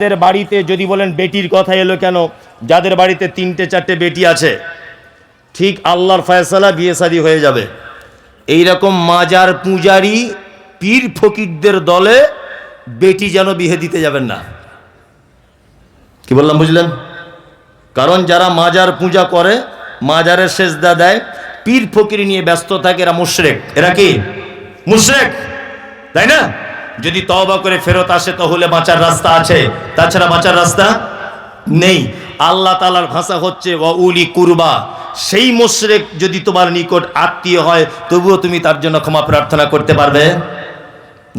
যাদের বাড়িতে যদি বলেন বেটির কথা এলো কেন, যাদের বাড়িতে 3টে 4টে বেটি আছে, ঠিক আল্লাহর ফয়সালা বিয়ে শাদী হয়ে যাবে। এইরকম মাজার পূজারি পীর ফকিরদের দলে বেটি যেন বিয়ে দিতে যাবেন না। কি বললাম বুঝলেন? কারণ যারা মাজার পূজা করে, মাজারের সেজদা দেয়, পীর ফকির নিয়ে ব্যস্ত থাকে, এরা মুশরিক। এরা কি মুশরিক, তাই না? যদি তওবা করে ফেরত আসে তাহলে বাঁচার রাস্তা আছে, তাছাড়া বাঁচার রাস্তা নেই। আল্লাহ তাআলার ভাষা হচ্ছে ওয়া উলি কুরবা। সেই মুশরিক যদি তোমার নিকট আত্মীয় হয়, তবুও তুমি তার জন্য ক্ষমা প্রার্থনা করতে পারবে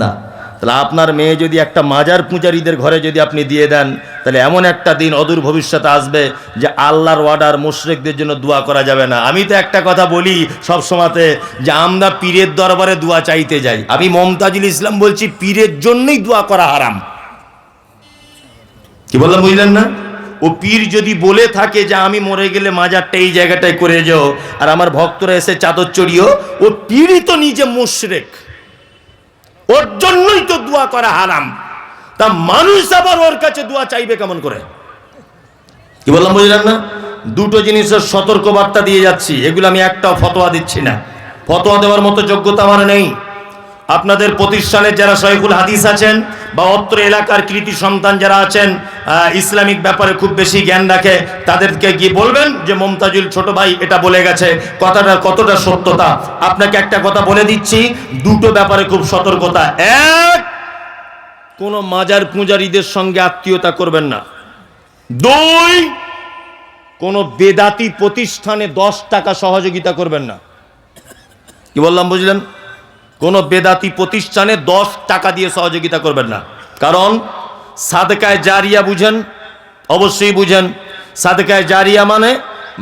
না। তাহলে আপনার মেয়ে যদি একটা মাজার পূজারীদের ঘরে যদি আপনি দিয়ে দেন, তাহলে এমন একটা দিন অদূর ভবিষ্যতে আসবে যে আল্লাহর ওয়ার্ডার মুশরিকদের জন্য দোয়া করা যাবে না। আমি তো একটা কথা বলি সব সময়তে, যে আমরা পীরের দরবারে দোয়া চাইতে যাই। আমি মমতাজুল ইসলাম বলছি, পীরের জন্যই দোয়া করা হারাম। কি বললাম বুঝলেন না? ও পীর যদি বলে থাকে যে আমি মরে গেলে মাজারটা এই জায়গাটায় করে যাও, আর আমার ভক্তরা এসে চাদর চড়িও, ও পীরই তো নিজে মুশরিক, ওর জন্যই তো দোয়া করা হারাম। তা মানুষ আবার ওর কাছে দোয়া চাইবে কেমন করে? কি বললাম বুঝলেন না? দুটো জিনিসের সতর্ক বার্তা দিয়ে যাচ্ছি, এগুলো আমি একটাও ফতোয়া দিচ্ছি না। ফতোয়া দেওয়ার মতো যোগ্যতা আমার নেই। আপনাদের প্রতিষ্ঠানের যারা শয়খুল হাদিস আছেন বা অত্র এলাকার কৃতি সন্তান যারা আছেন, ইসলামিক ব্যাপারে খুব বেশি জ্ঞান রাখে, তাদেরকে গিয়ে বলবেন যে মমতাজুল ছোট ভাই এটা বলে গেছে, কথাটা কতটা সত্যতা। আপনাকে একটা কথা বলে দিচ্ছি, দুটো ব্যাপারে খুব সতর্কতা। এক, কোন মাজার পূজারীদের সঙ্গে আত্মীয়তা করবেন না। দুই, কোন বেদাতি প্রতিষ্ঠানে 10 টাকা সহযোগিতা করবেন না। কি বললাম বুঝলেন? কোন বেদাতি প্রতিষ্ঠানে 10 টাকা দিয়ে সহযোগিতা করবেন না। কারণ সাদকায়ে জারিয়া বুঝেন, অবশ্যই বুঝেন। সাদকায়ে জারিয়া মানে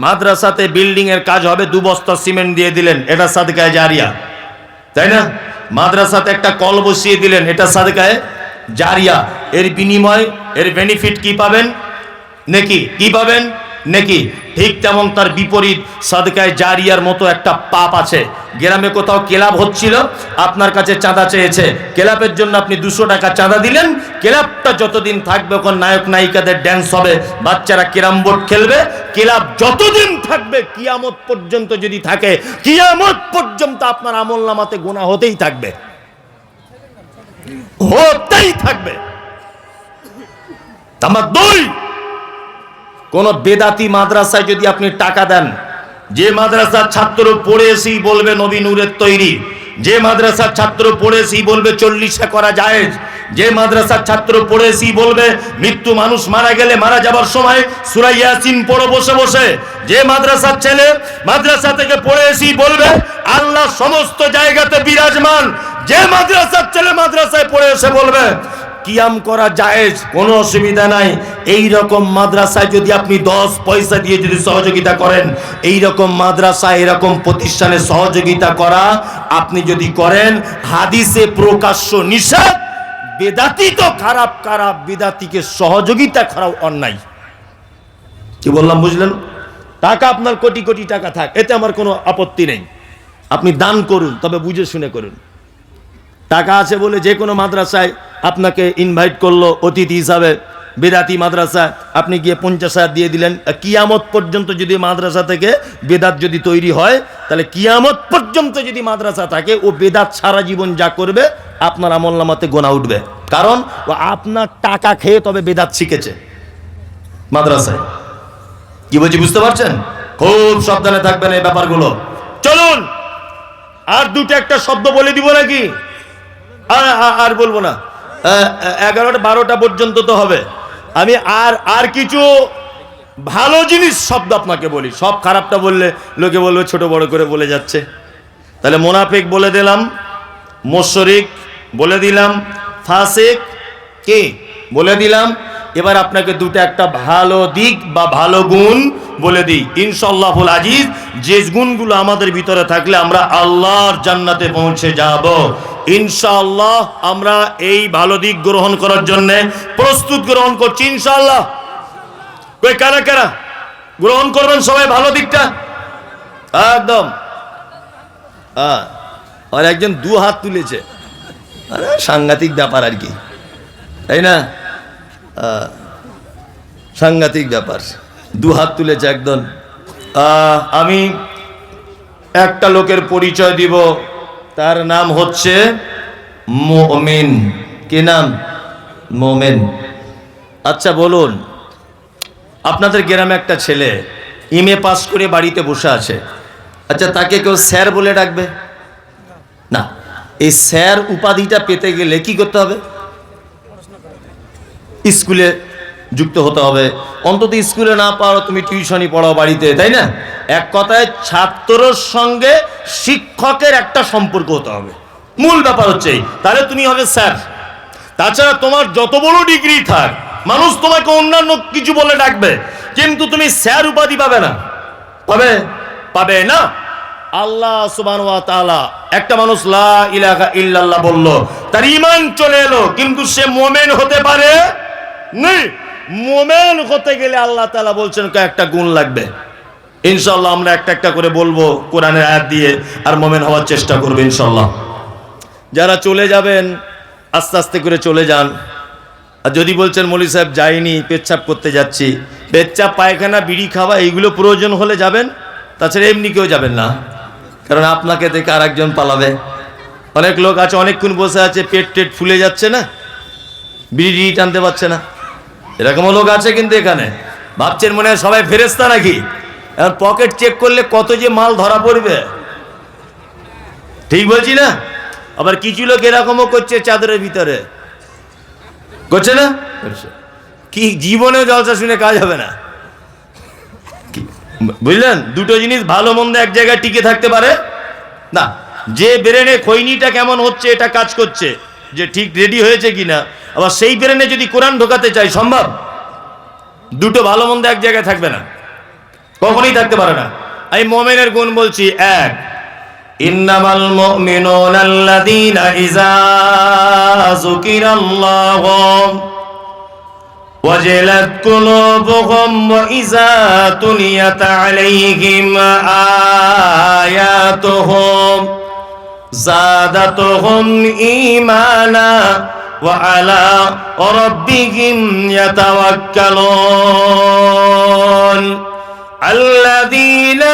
মাদ্রাসাতে বিল্ডিং এর কাজ হবে, 2 বস্তা সিমেন্ট দিয়ে দিলেন, এটা সাদকায়ে জারিয়া, তাই না? মাদ্রাসাতে একটা কল বসিয়ে দিলেন, এটা সাদকায়ে জারিয়া। এর বিনিময়, এর বেনিফিট কি পাবেন? নেকি। কি পাবেন? নেকি। ঠিক তেমন তার বিপরীত সাদকায়ে জারিয়ার মতো একটা পাপ আছে। গ্রামে কোথাও ক্লাব হচ্ছিল, আপনার কাছে চাঁদা চেয়েছে, ক্লাবের জন্য আপনি 200 টাকা চাঁদা দিলেন। ক্লাবটা যতদিন থাকবে, ওখানে নায়ক নায়িকাদের ড্যান্স হবে, বাচ্চারা ক্যারাম বোর্ড খেলবে, ক্লাব যতদিন থাকবে, কিয়ামত পর্যন্ত যদি থাকে, কিয়ামত পর্যন্ত আপনার আমলনামাতে গুনাহ হতেই থাকবে, হতেই থাকবে। নাম্বার 2, কোন বেদাতি মাদ্রাসায় যদি আপনি টাকা দেন, যে মাদ্রাসার ছাত্র পড়ে এসেই বলবে নবী নূরের তৈরি, যে মাদ্রাসার ছাত্র পড়ে এসেই বলবে 40 করা জায়েজ, যে মাদ্রাসার ছাত্র পড়ে এসেই বলবে মৃত্যু, মানুষ মারা গেলে মারা যাবার সময় সূরা ইয়াসিন পড়ো বসে বসে, যে মাদ্রাসার ছেলে মাদ্রাসা থেকে পড়ে এসেই বলবে আল্লাহ সমস্ত জায়গাতে বিরাজমান, যে মাদ্রাসার ছেলে মাদ্রাসায় পড়ে এসে বলবে কিয়াম করা জায়েজ, কোনো অসুবিধা নাই, এই রকম মাদ্রাসায় যদি আপনি 10 পয়সা দিয়ে যদি সহযোগিতা করেন, এই রকম মাদ্রাসা, এরকম প্রতিষ্ঠানে সহযোগিতা করা আপনি যদি করেন, হাদিসে প্রকাশ্য নিষেধ। বেদাতি তো খারাপ, খারাপ বেদাতিকে সহযোগিতা করাও অন্যায়। কি বললাম বুঝলেন? টাকা আপনার কোটি কোটি টাকা থাক, এতে আমার কোনো আপত্তি নেই, আপনি দান করুন, তবে বুঝে শুনে করুন। টাকা আছে বলে যে কোনো মাদ্রাসায় আপনাকে ইনভাইট করলো অতিথি হিসাবে, বেদাতি মাদ্রাসা, আপনি গিয়ে 50,000 দিয়ে দিলেন, কিয়ামত পর্যন্ত যদি মাদ্রাসা থেকে বেদাত যদি তৈরি হয়, তাহলে কিয়ামত পর্যন্ত যদি মাদ্রাসা থাকে, ও বেদাত সারা জীবন যা করবে আপনার আমলনামাতে গোনা উঠবে। কারণ ও আপনার টাকা খেয়ে তবে বেদাত শিখেছে মাদ্রাসায়। কি বলছি বুঝতে পারছেন? খুব সাবধানে থাকবেন এই ব্যাপারগুলো। চলুন আর দুটো একটা শব্দ বলে দিব নাকি? আর বলবো না, 11টা 12টা পর্যন্ত তো হবে। আমি আর কিছু ভালো জিনিস শব্দ আপনাকে বলি, সব খারাপটা বললে লোকে বলবে ছোট বড় করে বলে যাচ্ছে। তাহলে মুনাফিক বলে দিলাম, মুশরিক বলে দিলাম, ফাসিক কি বলে দিলাম। এবার আপনাকে দুটো একটা ভালো দিক বা ভালো গুণ বলে দিই। ইনশাআল্লাহুল আজিজ, যে গুণগুলো আমাদের ভিতরে থাকলে আমরা আল্লাহর জান্নাতে পৌঁছে যাব ইনশাআল্লাহ। আমরা এই ভালো দিক গ্রহণ করার জন্য প্রস্তুত গ্রহণ করছি ইনশাআল্লাহ। কই কারা কারা গ্রহণ করবেন সবাই ভালো দিকটা? একদম। আর একজন 2 হাত তুলেছে, আরে সাংঘাতিক ব্যাপার আর কি, তাই না? সাংঘাতিক ব্যাপার, দু হাত তুলেছে একদম। আমি একটা লোকের পরিচয় দিব, তার নাম হচ্ছে মুমিন। কি নাম? মুমিন। আচ্ছা বলুন, আপনাদের গ্রামে একটা ছেলে এমএ পাস করে বাড়িতে বসে আছে, আচ্ছা তাকে কেউ স্যার বলে ডাকবে? না। এই স্যার উপাধিটা পেতে গেলে কি করতে হবে? স্কুলে যুক্ত হতে হবে, অন্তত স্কুলে না পারো তুমি টিউশনই পড়াও বাড়িতে, তাই না? এক কথায় ছাত্রর সঙ্গে শিক্ষকের একটা সম্পর্ক হতে হবে, মূল ব্যাপার হচ্ছে এই। তাহলে তুমি হবে স্যার। তাছাড়া তোমার যত বড় ডিগ্রি থাক, মানুষ তোমাকে অন্যান্য কিছু বলে ডাকবে, কিন্তু তুমি স্যার উপাধি পাবে না। পাবে না। আল্লাহ সুবহানাহু ওয়া তাআলা, একটা মানুষ লা ইলাহা ইল্লাল্লাহ বলল, তার ঈমান চলে এলো, কিন্তু সে মুমিন হতে পারে না। মুমিন হতে গেলে আল্লাহ তাআলা বলছেন কয়েকটা গুণ লাগবে। ইনশাআল্লাহ আমরা একটা একটা করে বলবো কোরআনের আয়াত দিয়ে, আর মুমিন হওয়ার চেষ্টা করব ইনশাআল্লাহ। যারা চলে যাবেন আস্তে আস্তে করে চলে যান। আর যদি বলছেন মৌলভী সাহেব যাইনি, পেচ্ছাপ করতে যাচ্ছি, পেচ্ছাপ পায়খানা বিড়ি খাওয়া এইগুলো প্রয়োজন হলে যাবেন, তাছাড়া এমনি কেউ যাবেন না, কারণ আপনাকে দেখে আর একজন পালাবে। অনেক লোক আছে অনেকক্ষণ বসে আছে, পেট টেট ফুলে যাচ্ছে না, বিড়ি টানতে পারছে না, এরকমও লোক আছে কিন্তু এখানে। ভাবছেন মনে হয় সবাই ফেরেশতা নাকি? এখন পকেট চেক করলে কত যে মাল ধরা পড়বে, ঠিক বলছি না? আবার কিছু লোক এরকমও করছে, চাদরের ভিতরে করছে না, কি জীবনেও জলসা শুনে কাজ হবে না, বুঝলেন? দুটো জিনিস ভালো মন্দ এক জায়গায় টিকে থাকতে পারে না। যে ব্রেনে খৈনিটা কেমন হচ্ছে এটা কাজ করছে, যে ঠিক রেডি হয়েছে কিনা, আবার সেই ব্রেনে যদি কোরআন ঢোকাতে চাই সম্ভব? দুটো ভালো মন্দ এক জায়গায় থাকবে না, কখনোই থাকতে পারে না। আমি মুমিনের গুণ বলছি, এক, ইন্নামাল মুমিনুনা আল্লাযীনা ইযা যুকিরাল্লাহু ওয়াজিলাত কুলুবুহুম ওয়া ইযা তুলিয়াত আলাইহিম আয়াতুহু যাদাতুহুম ঈমানা ওয়া আলা রাব্বিহিম ইয়াতাওয়াক্কালুন আল্লাযীনা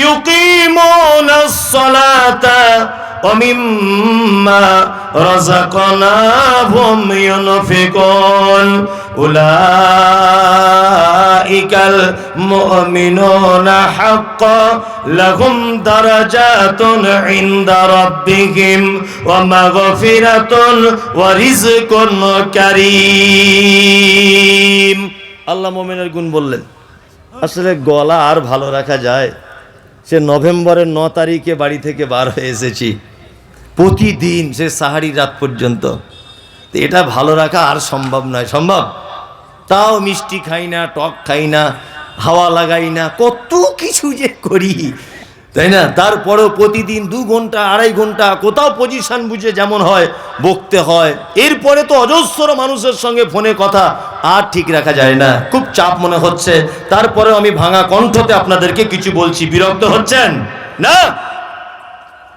ইউকিমুনাস সালাতা ওয়া মিম্মা রাযাকনাহুম ইউনফিকুন উলাইকাল মুমিনুনা হাক্কান লাহুম দারাজাতুন ইনদা রাব্বিহিম ওয়া মাগফিরাতুন ওয়া রিজকুন কারীম। আল্লাহ মুমিনের গুণ বললেন। আসলে গলা আর ভালো রাখা যায়? সে নভেম্বরের 9 তারিখে বাড়ি থেকে বার হয়ে এসেছি, প্রতিদিন সে সাহারির রাত পর্যন্ত, তো এটা ভালো রাখা আর সম্ভব নয়। সম্ভব? তাও মিষ্টি খাই না, টক খাই না, হাওয়া লাগাই না, কত কিছু যে করি, তাই না? তারপরেও প্রতিদিন 2 ঘন্টা 2.5 ঘন্টা কোথাও পজিশন বুঝে যেমন হয় বকতে হয়। এরপরে তো অজস্র মানুষের সঙ্গে ফোনে কথা, আর ঠিক রাখা যায় না, খুব চাপ মনে হচ্ছে। তারপরেও আমি ভাঙা কণ্ঠতে আপনাদেরকে কিছু বলছি, বিরক্ত হচ্ছেন না?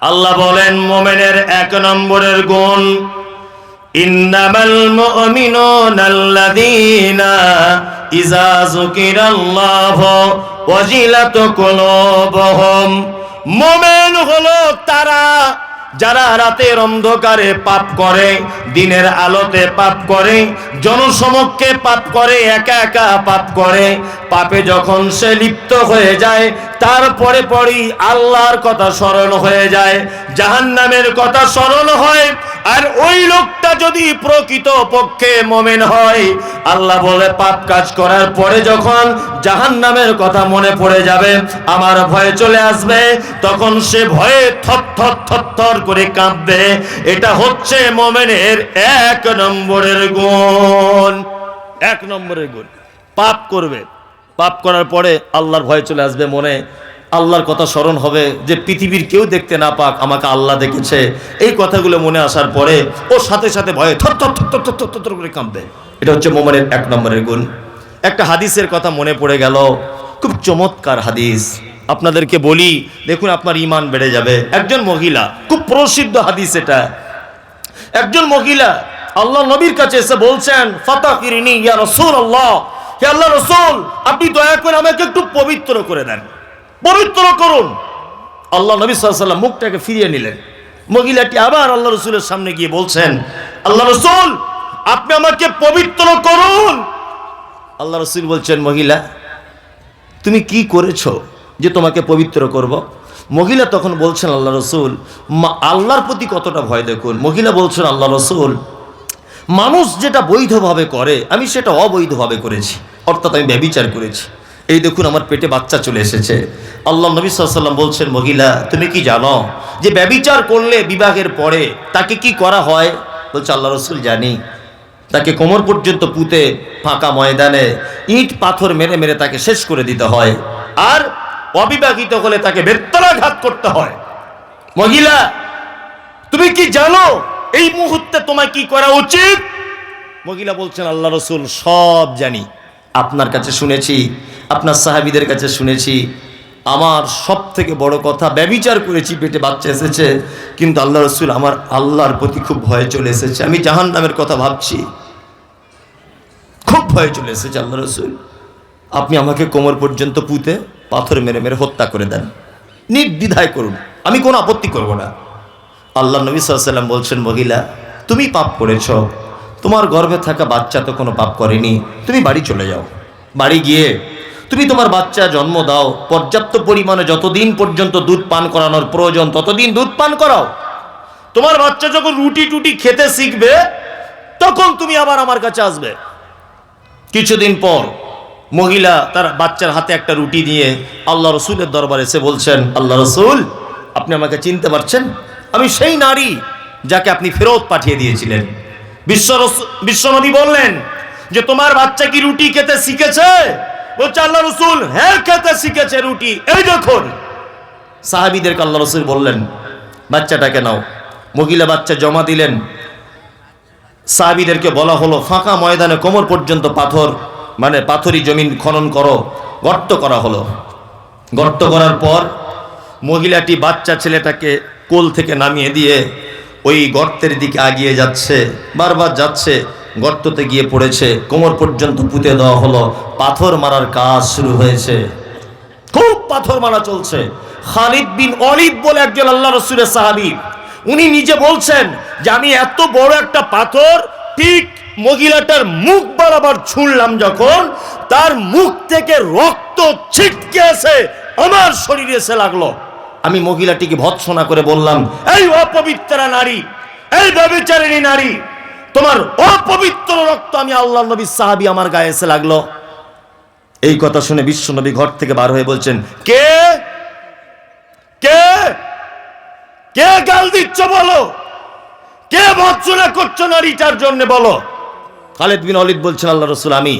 আল্লাহ বলেন মুমিনের 1 নম্বরের গুণ, ইন্নামাল মুমিনুনা আল্লাযীনা ইযা যুকিরাল্লাহু ওয়াজিলাত কুলুবুহুম। মুমিন হলো তারা যারা রাতের অন্ধকারে পাপ করে, দিনের আলোতে পাপ করে, জনসমক্ষে পাপ করে, একা একা পাপ করে। পাপে যখন সে লিপ্ত হয়ে যায়, তারপরে পরই আল্লাহর কথা স্মরণ হয়ে যায়, জাহান্নামের কথা স্মরণ হয়। আর ওই লোকটা যদি প্রকৃত পক্ষে মুমিন হয়, আল্লাহ বলে পাপ কাজ করার পরে যখন জাহান্নামের কথা মনে পড়ে যাবে, আমার ভয় চলে আসবে, তখন সে ভয়ে থরথর করে কাঁপবে। এটা হচ্ছে মুমিনের 1 নম্বরের গুণ। 1 নম্বরের গুণ, পাপ করবে, পাপ করার পরে আল্লাহর ভয় চলে আসবে মনে, আল্লাহর কথা স্মরণ হবে যে পৃথিবীর কেউ দেখতে না পাক, আমাকে আল্লাহ দেখেছে। এই কথাগুলো মনে আসার পরে ও সাথে সাথে ভয়ে থর করে কাঁপবে। এটা হচ্ছে মুমিনের 1 নম্বরের গুণ। একটা হাদিসের কথা মনে পড়ে গেল, খুব চমৎকার হাদিস, আপনাদেরকে বলি, দেখুন আপনার ঈমান বেড়ে যাবে। একজন মহিলা, খুব প্রসিদ্ধ হাদিস এটা, একজন মহিলা আল্লাহ নবীর কাছে এসে বলছেন, ফাতাকিরিনি ইয়া রাসূলুল্লাহ, হে আল্লাহ রাসূল, আপনি দয়া করে আমাকে একটু পবিত্র করে দেন, পবিত্র করুন। আল্লাহ নবী সাল্লাল্লাহু আলাইহি ওয়াসাল্লাম মুখটাকে ফিরিয়ে নিলেন। মহিলাটি আবার আল্লাহ রাসূলের সামনে গিয়ে বলছেন, আল্লাহ রাসূল, আপনি আমাকে পবিত্র করুন। আল্লাহ রাসূল বলছেন, মহিলা, তুমি কি করেছো যে তোমাকে পবিত্র করব? মহিলা তখন বলছেন, আল্লাহ রাসূল, আল্লাহর প্রতি কতটা ভয় দেখুন। মহিলা বলছেন, আল্লাহ রাসূল, মানুষ যেটা বৈধভাবে করে আমি সেটা অবৈধভাবে করেছি, অর্থাৎ আমি ব্যভিচার করেছি। এই দেখুন আমার পেটে বাচ্চা চলে এসেছে। আল্লাহ নবী সাল্লাল্লাহু আলাইহি ওয়াসাল্লাম বলছেন, মহিলা, তুমি কি জানো যে ব্যভিচার করলে বিবাহের পরে তাকে কি করা হয়? বলছে, আল্লাহ রাসূল, জানি। তাকে কোমর পর্যন্ত পুঁতে ফাঁকা ময়দানে ইট পাথর মেরে মেরে তাকে শেষ করে দিতে হয়, আর অবিবাহিত হলে তাকে বেত্তনাঘাত করতে হয়। মহিলা, তুমি কি জানো এই মুহূর্তে তোমায় কি করা উচিত? মহিলা বলছেন, আল্লাহ রাসূল, সব জানি, আপনার কাছে শুনেছি, আপনার সাহাবীদের কাছে শুনেছি। আমার সব থেকে বড় কথা, ব্যভিচার করেছি, পেটে বাচ্চা এসেছে, কিন্তু আল্লাহ রাসূল, আমার আল্লাহর প্রতি খুব ভয় চলে এসেছে, আমি জাহান্নামের কথা ভাবছি, খুব ভয় চলে এসেছে। আল্লাহ রাসূল, আপনি আমাকে কোমর পর্যন্ত পুঁতে পাথর মেরে মেরে হত্যা করে দেন, নির্দ্বিধায় করুন, আমি কোনো আপত্তি করব না। আল্লাহ নবী সাল্লাল্লাহু আলাইহি ওয়াসাল্লাম বলছেন, মহিলা, তুমি পাপ করেছ, তোমার গর্ভে থাকা বাচ্চা তো কোনো পাপ করেনি, তুমি বাড়ি চলে যাও। বাড়ি গিয়ে তুমি তোমার বাচ্চা জন্ম দাও, পর্যাপ্ত পরিমাণে যতদিন পর্যন্ত দুধ পান করানোর প্রয়োজন ততদিন দুধ পান করাও। তোমার বাচ্চা যখন রুটি টুটি খেতে শিখবে তখন তুমি আবার আমার কাছে আসবে। কিছুদিন পর মহিলা তার বাচ্চার হাতে একটা রুটি নিয়ে আল্লাহ রসুলের দরবারে এসে বলছেন, আল্লাহ রসুল, আপনি আমাকে চিনতে পারছেন? আমি সেই নারী যাকে আপনি ফেরত পাঠিয়ে দিয়েছিলেন। বিশ্বনবী বললেন যে, তোমার বাচ্চা কি রুটি খেতে শিখেছে? বলছে, আল্লাহ রসুল, হ্যাঁ, খেতে শিখেছে রুটি, এই দেখুন। সাহাবীদেরকে আল্লাহ রসুল বললেন, বাচ্চাটাকে নাও। মহিলা বাচ্চা জমা দিলেন। সাহাবীদেরকে বলা হলো, ফাঁকা ময়দানে কোমর পর্যন্ত পাথর, মানে পাথরি জমিন খনন করো, গর্ত করা হলো। গর্ত করার পর মহিলাটি বাচ্চা ছেলেটাকে কোল থেকে নামিয়ে দিয়ে ওই গর্তের দিকে আগিয়ে যাচ্ছে, বারবার যাচ্ছে, গর্ততে গিয়ে পড়েছে, কোমর পর্যন্ত পুঁতে দেওয়া হলো, পাথর মারার কাজ শুরু হয়েছে, খুব পাথর মারা চলছে। খালিদ বিন ওয়ালিদ বলে একজন আল্লাহ রাসূলের সাহাবী, উনি নিজে বলছেন যে, আমি এত বড় একটা পাথর ঠিক মহিলাটার মুখ বরাবর ছুঁড়লাম, যখন তার মুখ থেকে রক্ত ছিটকে এসে আমার শরীরে এসে লাগলো। আমি মহিলাটিকে ভৎসনা করে বললাম, এই অপবিত্রা নারী, এই ব্যভিচারিণী নারী, তোমার অপবিত্র রক্ত আমি আল্লাহ নবীর সাহাবী আমার গায়ে এসে লাগলো। এই কথা শুনে বিশ্বনবী ঘর থেকে বার হয়ে বলছেন, কে কে কে গাল দিচ্ছ বলো, কে ভৎসনা করছো নারীটার জন্য বলো। খালিদ বিন ওয়ালিদ বলছেন, আল্লাহ রাসূল, আমি।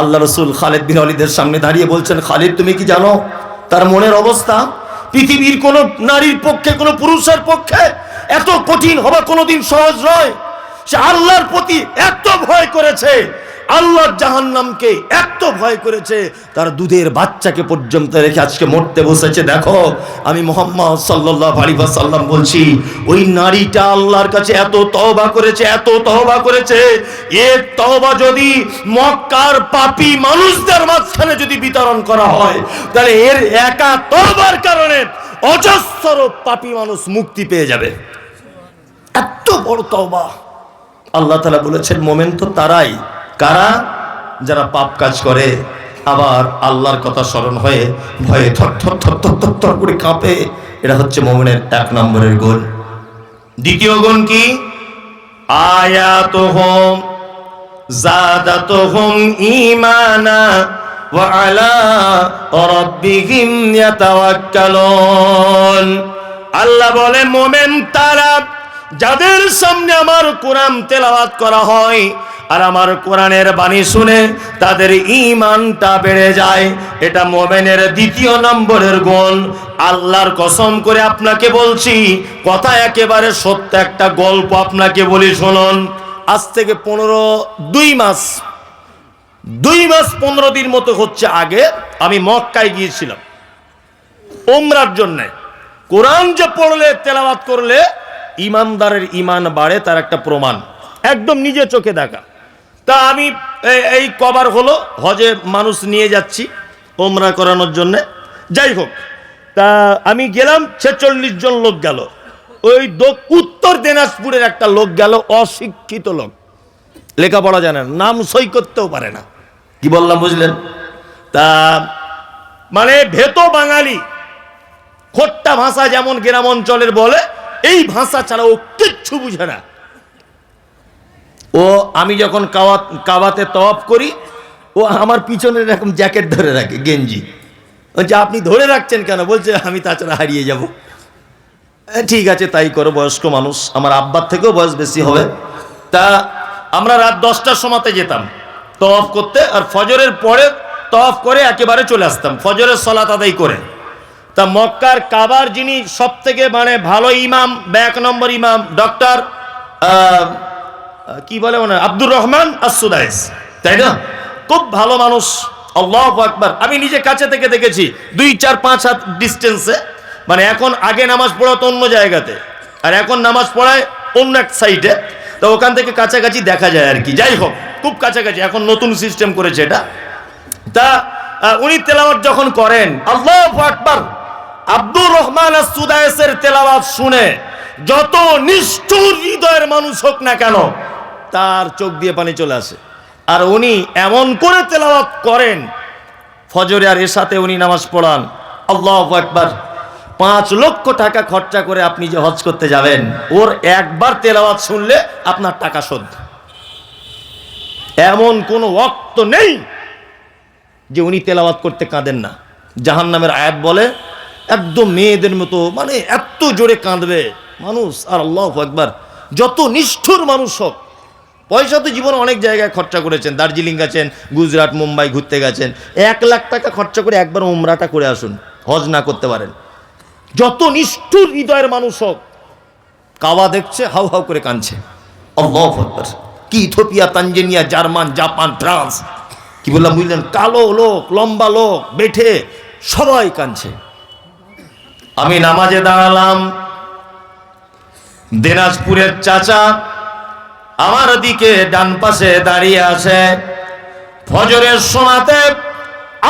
আল্লাহ রাসূল খালিদ বিন ওয়ালিদের সামনে দাঁড়িয়ে বলছেন, খালিদ, তুমি কি জানো তার মনের অবস্থা? পৃথিবীর কোন নারীর পক্ষে, কোন পুরুষের পক্ষে এত কঠিন হওয়া কোনোদিন সহজ নয়। সে আল্লাহর প্রতি এত ভয় করেছে, আল্লাহর জাহান্নামকে এত ভয় করেছে, তার দুধের বাচ্চাকে পর্যন্ত রেখে আজকে মরতে বসেছে। দেখো, আমি মুহাম্মদ সাল্লাল্লাহু আলাইহি ওয়াসাল্লাম বলছি, ওই নারীটা আল্লাহর কাছে এত তওবা করেছে, এত তওবা করেছে, এর তওবা যদি মক্কার পাপী মানুষদের মাঝখানে যদি বিতরণ করা হয়, তাহলে এর একা তওবার কারণে অজস্র পাপী মানুষ মুক্তি পেয়ে যাবে। এত বড় তওবা। আল্লাহ তাআলা বলেছেন, মোমেন তো তারাই, কারা? যারা পাপ কাজ করে, আবার আল্লাহর কথা স্মরণ হয়ে ভয়ে থর থর থর থর থর থর করে কাঁপে। এটা হচ্ছে মুমিনের 1 নম্বরের গুণ। দ্বিতীয় গুণ কি? আয়াতুহুম যাদাতুহুম ঈমানা ওয়া আলা রাব্বিহিম ইয়াতাওয়াক্কালুন। আল্লাহ বলে, মুমিন তারা যাদের সামনে আমার কোরআন তেলাওয়াত করা হয় আর আমার কোরআনের বাণী শুনে তাদের ঈমানটা বেড়ে যায়, এটা মুমিনের 2 নম্বরের গুণ। আল্লাহর কসম করে আপনাকে বলছি, কথা একেবারে সত্য, একটা গল্প আপনাকে বলি, শুনুন। আজ থেকে 2 মাস 15 দিন মতো হচ্ছে আগে আমি মক্কায় গিয়েছিলাম উমরার জন্য। কোরআন যে পড়লে, তেলাওয়াত করলে ইমানদারের ঈমান বাড়ে, তার একটা প্রমাণ। একদম নিজে চোখে দেখা। তা আমি এই কবার হলো হজে মানুষ নিয়ে যাচ্ছি ওমরা করানোর জন্যে, যাই হোক, তা আমি গেলাম, 46 জন লোক গেল। ওই উত্তর দিনাজপুরের একটা লোক গেল, অশিক্ষিত লোক, লেখাপড়া জানে না, নাম সই করতেও পারে না। কি বললাম বুঝলেন? তা মানে ভেতো বাঙালি, খোট্টা ভাষা যেমন গ্রাম অঞ্চলের বলে, এই ভাষা ছাড়া ও কিচ্ছু বুঝে না। ও আমি যখন কাবাতে তওয়াফ করি, ও আমার পিছনে এরকম জ্যাকেট ধরে রাখে, গেঞ্জি। বলছে আপনি ধরে রাখছেন কেন? বলছে আমি তাছাড়া হারিয়ে যাব। ঠিক আছে তাই করো, বয়স্ক মানুষ, আমার আব্বার থেকেও বয়স বেশি হবে। তা আমরা রাত 10টার সময়তে যেতাম তওয়াফ করতে, আর ফজরের পরে তওয়াফ করে একেবারে চলে আসতাম ফজরের সালাত আদায় করে। তা মক্কার কাবার যিনি সব থেকে মানে ভালো ইমাম বা 1 নম্বর ইমাম, ডক্টর কি বলে মনে হয় আব্দুর রহমান আস-সুদাইস, তাই না? খুব ভালো মানুষ, আল্লাহু আকবার। আমি নিজে কাছে থেকে দেখেছি, 2-4-5 হাত ডিস্টেন্সে। মানে এখন আগে নামাজ পড়াতো অন্য জায়গাতে, আর এখন নামাজ পড়ায় অন্য এক সাইডে, তো ওখান থেকে কাছাকাছি দেখা যায় আর কি। যাই হোক, খুব কাছাকাছি, এখন নতুন সিস্টেম করেছে এটা। তা উনি তেলাওয়াত যখন করেন, আল্লাহু আকবার, আব্দুর রহমান আস-সুদাইসের তেলাওয়াত শুনে যত নিষ্ঠুর হৃদয়ের মানুষ হোক না কেন, তার চোখ দিয়ে পানি চলে আসে। আর উনি এমন করে তেলাওয়াত করেন, ফজরে আর এশাতে উনি নামাজ পড়ান, আল্লাহু আকবার। 5 লক্ষ টাকা খরচা করে আপনি যে হজ করতে যাবেন, ওর একবার তেলাওয়াত শুনলে আপনার টাকা শোধ। এমন কোনো ওয়াক্ত নেই যে উনি তেলাওয়াত করতে কাঁদেন না। জাহান্নামের আয়াত বলে একদম মেয়েদের মতো, মানে এত জোরে কাঁদবে মানুষ। আর আল্লাহু আকবার, যত নিষ্ঠুর মানুষ হোক, পয়সা তো জীবনে অনেক জায়গায় খরচা করেছেন, দার্জিলিং গেছেন, গুজরাট, মুম্বাই ঘুরতে গেছেন, 1 লাখ টাকা খরচা করে একবার উমরাটা করে আসুন, হজ না করতে পারেন। যত নিষ্ঠুর হৃদয়ের মানুষ হোক, কাবা দেখছে হাউ হাউ করে কাঁদছে। আল্লাহু আকবার। কি Ethiopia, Tanzania, German, Japan, France, কি বললাম বুঝলেন, কালো লোক, লম্বা লোক, বেঠে, সবাই কাঁদছে। আমি নামাজে দাঁড়ালাম, দিনাজপুরের চাচা আমার দিকে ডান পাশে দাঁড়িয়ে আছে। ফজরের সময়তে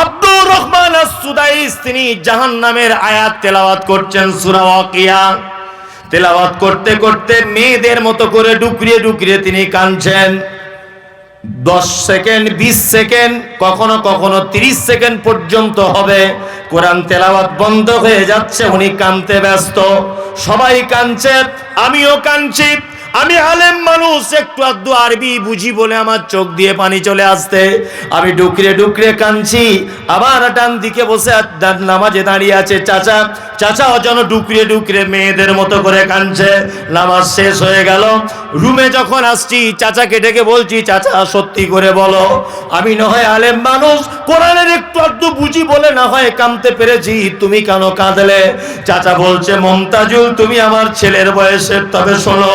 আব্দুর রহমান আস-সুদাইস তিনি জাহান্নামের আয়াত তেলাওয়াত করছেন, সূরা ওয়াকিয়া তেলাওয়াত করতে করতে মেয়েদের মতো করে ডুকরিয়ে ডুকরিয়ে তিনি কাঁদছেন। 10 সেকেন্ড, 20 সেকেন্ড, কখনো কখনো 30 সেকেন্ড পর্যন্ত হবে। কোরআন তেলাওয়াত বন্ধ হয়ে যাচ্ছে, উনি কাঁদতে ব্যস্ত, সবাই কাঁদছে, আমিও কাঁদছি। আমি আলেম মানুষ, একটু আধটু আরবি বুঝি বলে আমার চোখ দিয়ে পানি চলে আসতে আমি ডুকরে ডুকরে কাঁদছি। আবার ডান দিকে বসে নামাজে দাঁড়িয়ে আছে চাচা, চাচাও যেন ডুকরে ডুকরে মেয়েদের মতো করে কাঁদছে। নামাজ শেষ হয়ে গেল, রুমে যখন আসছি চাচাকে ডেকে বলছি, চাচা সত্যি করে বলো, আমি না হয় আলেম মানুষ, কোরআনের একটু আধটু বুঝি বলে না হয় কাঁদতে পেরেছি, তুমি কেন কাঁদলে? চাচা বলছে, মমতাজুল তুমি আমার ছেলের বয়সের, তবে শোনো,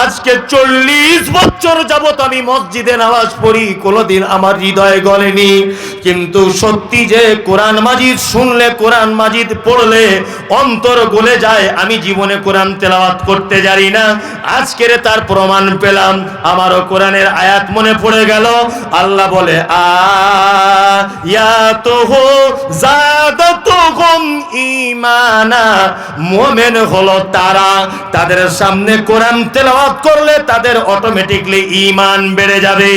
আজকে 40 বছর যাবত আমি মসজিদে নামাজ পড়ি, কোনোদিন আমার হৃদয়ে গলেনি, কিন্তু সত্যি যে কোরআন মাজিদ শুনলে, কোরআন মাজিদ পড়লে অন্তর গলে যায়। আমি জীবনে কোরআন তেলাওয়াত করতে জানি না, আজকের তার প্রমাণ পেলাম। আমারও কোরআনের আয়াত মনে পড়ে গেল। আল্লাহ বলে, আয়াতুহু যাদাতুহুম ঈমানা, মুমিন হলো তারা, তাদের সামনে কোরআন তেলাওয়াত করলে তাদের অটোমেটিকলি ঈমান বেড়ে যাবে।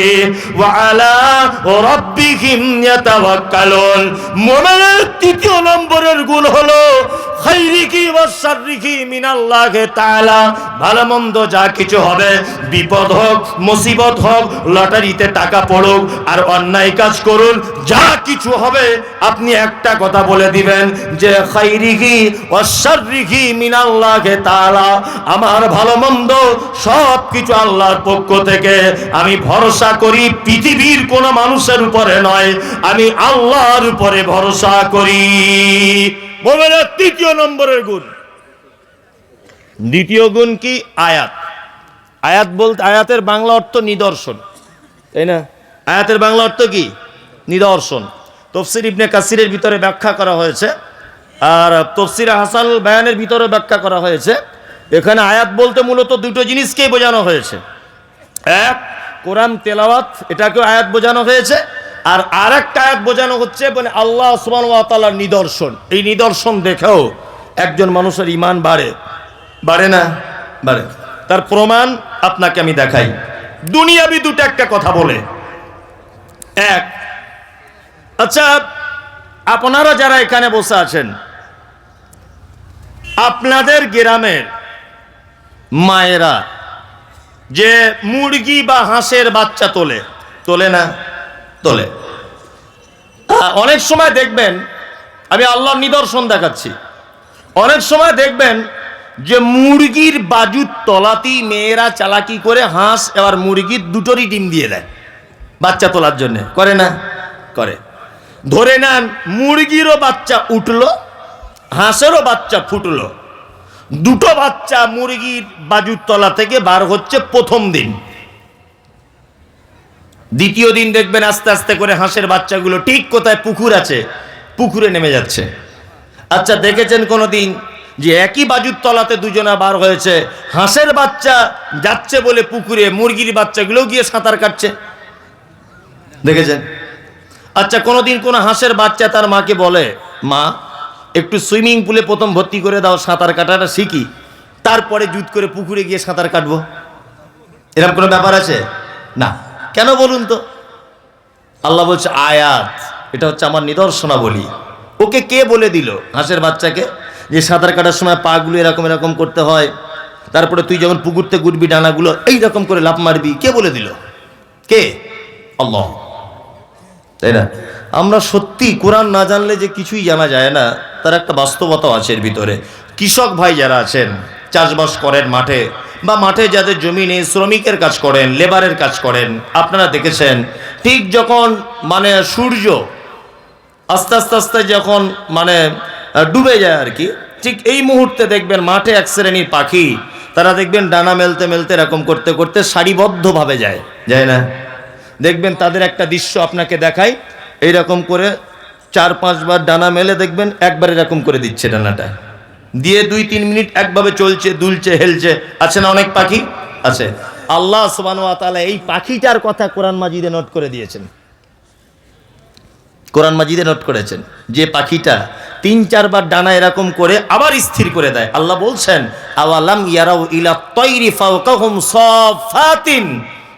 ওয়া আলা রাব্বিহিম ইয়াতাওয়াক্কালুন। মুমিনের 3য় নম্বরের গুণ হলো খাইরিহি ওয়া শাররিহি মিনাল্লাহি তাআলা। ভালো মন্দ যা কিছু হবে, বিপদ হোক, মুসিবত হোক, লটারিতে টাকা পড়ুক আর অন্যায় কাজ করুন, যা কিছু হবে আপনি একটা কথা বলে দিবেন যে খাইরিহি ওয়া শাররিহি মিনাল্লাহি তাআলা, আমার ভালো মন্দ সব কিছু আল্লাহর পক্ষ থেকে। আমি ভরসা করি পৃথিবীর কোন মানুষের উপরে নয়, আমি আল্লাহর উপরে ভরসা করি। মুমিনের 3য় নম্বরের গুণ। 2য় গুণ কি? আয়াত। আয়াত বলতে, আয়াতের বাংলা অর্থ নিদর্শন, তাই না? আয়াতের বাংলা অর্থ কি? নিদর্শন। তাফসীর ইবনে কাসিরের ভিতরে ব্যাখ্যা করা হয়েছে, আর তাফসীর হাসানুল বায়ানের ভিতরে ব্যাখ্যা করা হয়েছে। এখানে আয়াত বলতে মূলত 2টো জিনিসকেই বোঝানো হয়েছে। এক, কোরআন তেলাওয়াত, এটাকেও আয়াত বোঝানো হয়েছে। আর আরেকটা আয়াত বোঝানো হচ্ছে মানে আল্লাহ সুবহানাহু ওয়া তাআলার নিদর্শন। এই নিদর্শন দেখেও একজন মানুষের ঈমান বাড়ে, বাড়ে না? বাড়ে। তার প্রমাণ আপনাকে আমি দেখাই। দুনিয়াবি দুটো একটা কথা বলে। এক, আচ্ছা আপনারা যারা এখানে বসে আছেন, আপনাদের গ্রামের মায়েরা যে মুরগি বা হাঁসের বাচ্চা তোলে, তোলে না? তোলে। অনেক সময় দেখবেন, আমি আল্লাহর নিদর্শন দেখাচ্ছি, অনেক সময় দেখবেন যে মুরগির বাজুর তলাতেই মেয়েরা চালাকি করে হাঁস এবার মুরগির দুটোরই ডিম দিয়ে দেয় বাচ্চা তোলার জন্য, করে না? করে। ধরে নেন মুরগিরও বাচ্চা উঠলো, হাঁসেরও বাচ্চা ফুটলো, দুটো বাচ্চা মুরগির বাজুর তলা থেকে বার হচ্ছে প্রথম দিন। দ্বিতীয় দিন দেখবেন আস্তে আস্তে করে হাঁসের বাচ্চাগুলো ঠিক কোথায় পুকুর আছে পুকুরে নেমে যাচ্ছে। আচ্ছা দেখেছেন কোনোদিন যে একই বাজুর তলাতে দুজনা বার হয়েছে, হাঁসের বাচ্চা যাচ্ছে বলে পুকুরে, মুরগির বাচ্চাগুলোও গিয়ে সাঁতার কাটছে? দেখেছেন? আচ্ছা কোনোদিন কোনো হাঁসের বাচ্চা তার মাকে বলে, মা একটু সুইমিং পুলে প্রথম ভর্তি করে দাও, সাঁতার কাটাটা শিখি, তারপরে জুত করে পুকুরে গিয়ে সাঁতার কাটবো? এরকম কোনো ব্যাপার আছে? না। কেন বলুন তো? আল্লাহ বলছে আয়াত, এটা হচ্ছে আমার নিদর্শনাবলী। ওকে কে বলে দিল হাঁসের বাচ্চাকে যে সাঁতার কাটার সময় পা গুলো এরকম এরকম করতে হয়, তারপরে তুই যখন পুকুরতে ঘুরবি ডানাগুলো এইরকম করে লাফ মারবি? কে বলে দিল? কে? আল্লাহ। তাই না? আমরা সত্যি কোরআন না জানলে যে কিছুই জানা যায় না, তার একটা বাস্তবতাও আছে এর ভিতরে। কৃষক ভাই যারা আছেন, চাষবাস করেন মাঠে, বা মাঠে যাদের জমি নেই শ্রমিকের কাজ করেন, লেবারের কাজ করেন, আপনারা দেখেছেন ঠিক যখন মানে সূর্য আস্তে আস্তে আস্তে যখন মানে ডুবে যায় আর কি, ঠিক এই মুহূর্তে দেখবেন মাঠে এক শ্রেণীর পাখি, তারা দেখবেন ডানা মেলতে মেলতে এরকম করতে করতে সারিবদ্ধভাবে যায়, যায় না? দেখবেন তাদের একটা দৃশ্য আপনাকে দেখাই, এইরকম করে 4-5 বার ডানা মেলে দেখবেন একবার এরকম করে দিচ্ছে ডানাটা, দিয়ে 2-3 মিনিট একভাবে চলছে, দুলছে, হেলছে। আছে না অনেক পাখি? আছে। আল্লাহ সুবহানাহু ওয়া তাআলা এই পাখিটার কথা কোরআন মাজিদে নোট করে দিয়েছেন। কোরআন মাজিদে নোট করেছেন যে পাখিটা 3-4 বার ডানা এরকম করে আবার স্থির করে দেয়। আল্লাহ বলছেন আওয়ালাম ইয়ারাউ ইলা তায়রি ফাওকাহুম সাফাতিন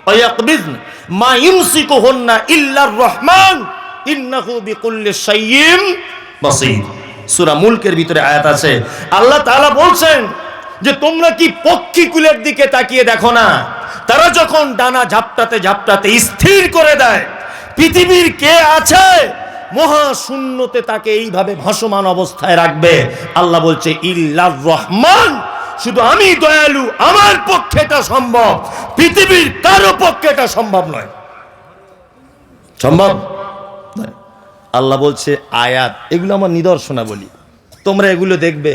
ওয়া ইয়াকবিযন মা ইউমসিকুহুন্না ইল্লার রহমান ইন্নাহু বিকুল্লি শাইইন বাসীর। সূরা মুলকের ভিতরে আয়াত আছে, আল্লাহ তাআলা বলছেন যে তোমরা কি পক্ষীকুলের দিকে তাকিয়ে দেখো না, তারা যখন ডানা ঝাপটাতে ঝাপটাতে স্থির করে দেয়, পৃথিবীর কে আছে মহাশূন্যতে তাকে এইভাবে ভাসমান অবস্থায় রাখবে? আল্লাহ বলছে ইল্লার রহমান, শুধু আমি দয়ালু, আমার পক্ষে এটা সম্ভব, পৃথিবীর কারো পক্ষে এটা সম্ভব নয়। সম্ভব নয়। আল্লাহ বলছে আয়াত, এগুলো আমার নিদর্শনাবলী, তোমরা এগুলো দেখবে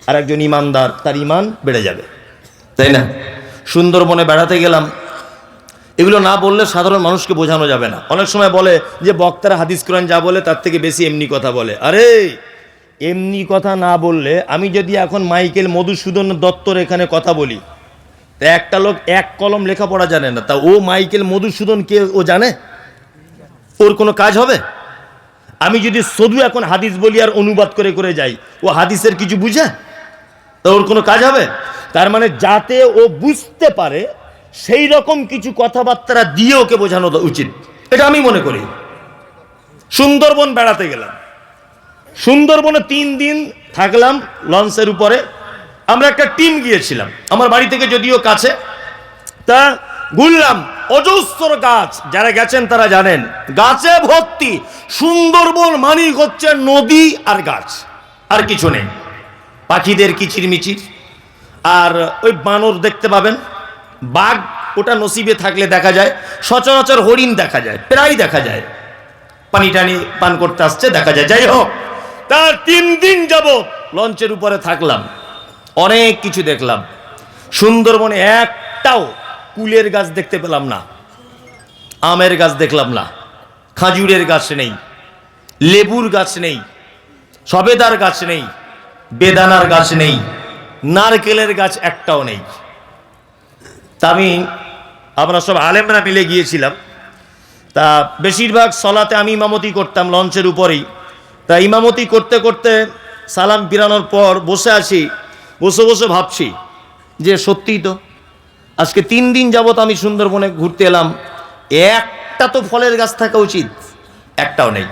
আর একজন ইমানদার, তার ইমান বেড়ে যাবে, তাই না? সুন্দরবনে বেড়াতে গেলাম, এগুলো না বললে সাধারণ মানুষকে বোঝানো যাবে না। অনেক সময় বলে যে বক্তারা হাদিস কোরআন যা বলে তার থেকে বেশি এমনি কথা বলে। আরে এমনি কথা না বললে, আমি যদি এখন মাইকেল মধুসূদন দত্তর এখানে কথা বলি, তা একটা লোক এক কলম লেখাপড়া জানে না, তা ও মাইকেল মধুসূদন কে ও জানে? ওর কোনো কাজ হবে? আমি যদি শুধু এখন হাদিস বলি আর অনুবাদ করে করে যাই, ও হাদিসের কিছু বুঝে? তা ওর কোনো কাজ হবে? তার মানে যাতে ও বুঝতে পারে সেই রকম কিছু কথাবার্তা দিয়ে ওকে বোঝানো উচিত, এটা আমি মনে করি। সুন্দরবন বেড়াতে গেলাম, সুন্দরবনে 3 দিন থাকলাম লঞ্চের উপরে। আমরা একটা টিম গিয়েছিলাম, আমার বাড়ি থেকে যদিও কাছে, তা ঘুরলাম। অজস্র গাছ, যারা গেছেন তারা জানেন, গাছে ভর্তি। সুন্দরবন মানেই হচ্ছে নদী আর গাছ, আর কিছু নেই। পাখিদের কিচিরমিচির, আর ওই বানর দেখতে পাবেন, বাঘ ওটা নসিবে থাকলে দেখা যায়, সচরাচর হরিণ দেখা যায়, প্রায় দেখা যায়, পানি টানি পান করতে আসছে দেখা যায়। যাই হোক, তার 3 দিন যাবত লঞ্চের উপরে থাকলাম, অনেক কিছু দেখলাম। সুন্দরবনে একটাও কুলের গাছ দেখতে পেলাম না, আমের গাছ দেখলাম না, খাজুরের গাছ নেই, লেবুর গাছ নেই, সবেদার গাছ নেই, বেদানার গাছ নেই, নারকেলের গাছ একটাও নেই। তা আমি আমরা সব আলেমরা মিলে গিয়েছিলাম। তা বেশিরভাগ সলাতে আমি ইমামতি করতাম লঞ্চের উপরেই। তা ইমামতি করতে করতে সালাম ফিরানোর পর বসে আছি, বসে বসে ভাবছি যে সত্যিই তো আজকে 3 দিন যাবত আমি সুন্দরবনে ঘুরতে এলাম, একটা তো ফলের গাছ থাকা উচিত, একটাও নেই।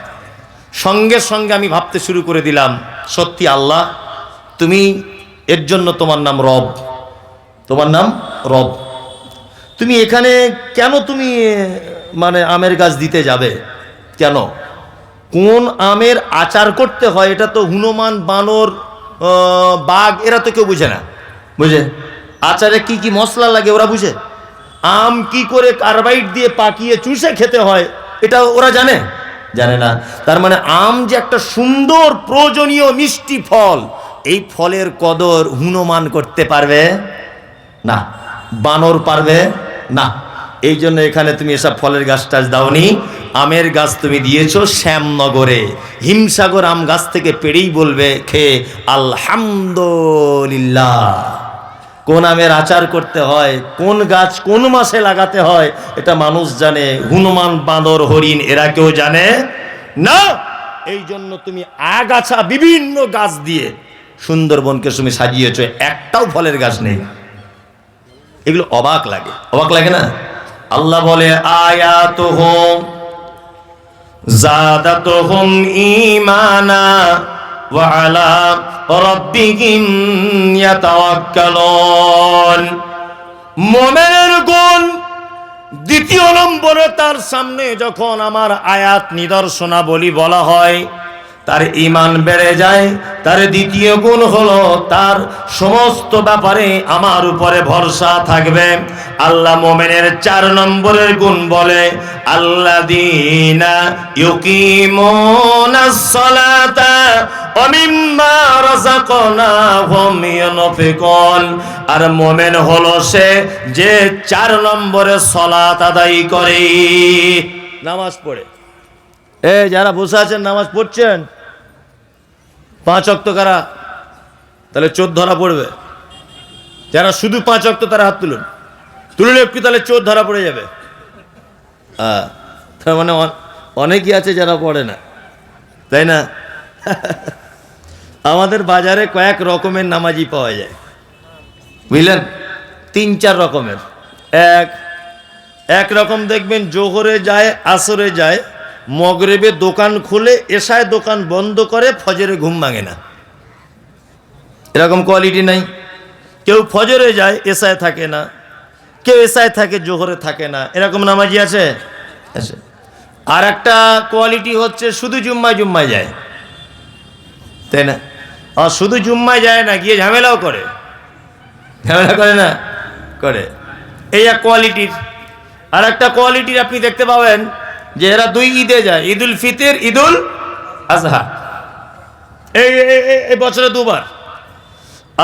সঙ্গে সঙ্গে আমি ভাবতে শুরু করে দিলাম, সত্যি আল্লাহ তুমি, এর জন্য তোমার নাম রব, তোমার নাম রব। তুমি এখানে কেন তুমি মানে আমের গাছ দিতে যাবে কেন? কোন আমের আচার করতে হয় এটা তো হনুমান, বানর, বাঘ এরা তো কেউ বুঝে না, বুঝে? আচারে কি কি মশলা লাগে ওরা বুঝে? আম কি করে কার্বাইড দিয়ে পাকিয়ে চুষে খেতে হয় এটা ওরা জানে? জানে না। তার মানে আম যে একটা সুন্দর প্রয়োজনীয় মিষ্টি ফল, এই ফলের কদর হনুমান করতে পারবে না, বানর পারবে না। এই জন্য এখানে তুমি এসব ফলের গাছ টাছ দাওনি, আমের গাছ তুমি দিয়েছো শ্যামনগরে। হিমসাগর আম গাছ থেকে পেড়েই বলবে খেয়ে আলহামদুলিল্লাহ। কোন আমের আচার করতে হয়, কোন গাছ কোন মাসে লাগাতে হয় এটা মানুষ জানে, হনুমান, বাঁদর, হরিণ এরা কেউ জানে না। এই জন্য তুমি আগাছা বিভিন্ন গাছ দিয়ে সুন্দরবনকে তুমি সাজিয়েছো, একটাও ফলের গাছ নেই। এগুলো অবাক লাগে, অবাক লাগে না? আল্লাহ বলে আয়াতুহুম যাদাতুহুম ঈমানা ওয়া আলা রাব্বিহিম ইয়াতাওয়াক্কালুন। মুমিনের গুণ দ্বিতীয় নম্বরে, তার সামনে যখন আমার আয়াত নিদর্শনাবলী বলা হয় তার ঈমান বেড়ে যায়। তার দ্বিতীয় গুণ হলো তার সমস্ত ব্যাপারে আমার উপরে ভরসা থাকবে। আল্লাহ মুমিনের 4 নম্বরের গুণ বলে আল্লাযীনা ইউকিমুনাস সালাতা ওয়া মিম্মা রাযাকনাহুম ইউনফিকুন। আর মুমিন হলো সে যে 4 নম্বরে সালাত আদায় করে, নামাজ পড়ে। যারা বসে আছেন নামাজ পড়ছেন 5 ওয়াক্ত কারা? তাহলে 14 ধরা পড়বে। যারা শুধু 5 ওয়াক্ত তারা হাত তুলুন, তুললে একটু, তাহলে 14 ধরা পড়ে যাবে। তার মানে অনেকই আছে যারা পড়ে না, তাই না? আমাদের বাজারে কয়েক রকমের নামাজি পাওয়া যায়, বুঝলেন? 3-4 রকমের। এক রকম দেখবেন জোহরে যায়, আসরে যায়, মগরিবে দোকান খুলে, এশায় দোকান বন্ধ করে, ফজরে ঘুম ভাঙে না। এরকম কোয়ালিটি নাই। কেউ ফজরে যায়, এশায় থাকে না, কেউ এশায় থাকে, জোহরে থাকে না, এরকম নামাজি আছে। আর একটা কোয়ালিটি হচ্ছে শুধু জুম্মায় যায়, তাই না? আর শুধু জুম্মায় যায় না, গিয়ে ঝামেলাও করে, ঝামেলা করে না, করে। এই এক কোয়ালিটির। আর একটা কোয়ালিটির আপনি দেখতে পাবেন যে এরা 2 ঈদে যায়, ঈদুল ফিতর, ঈদুল আজহা, এই বছরে 2 বার।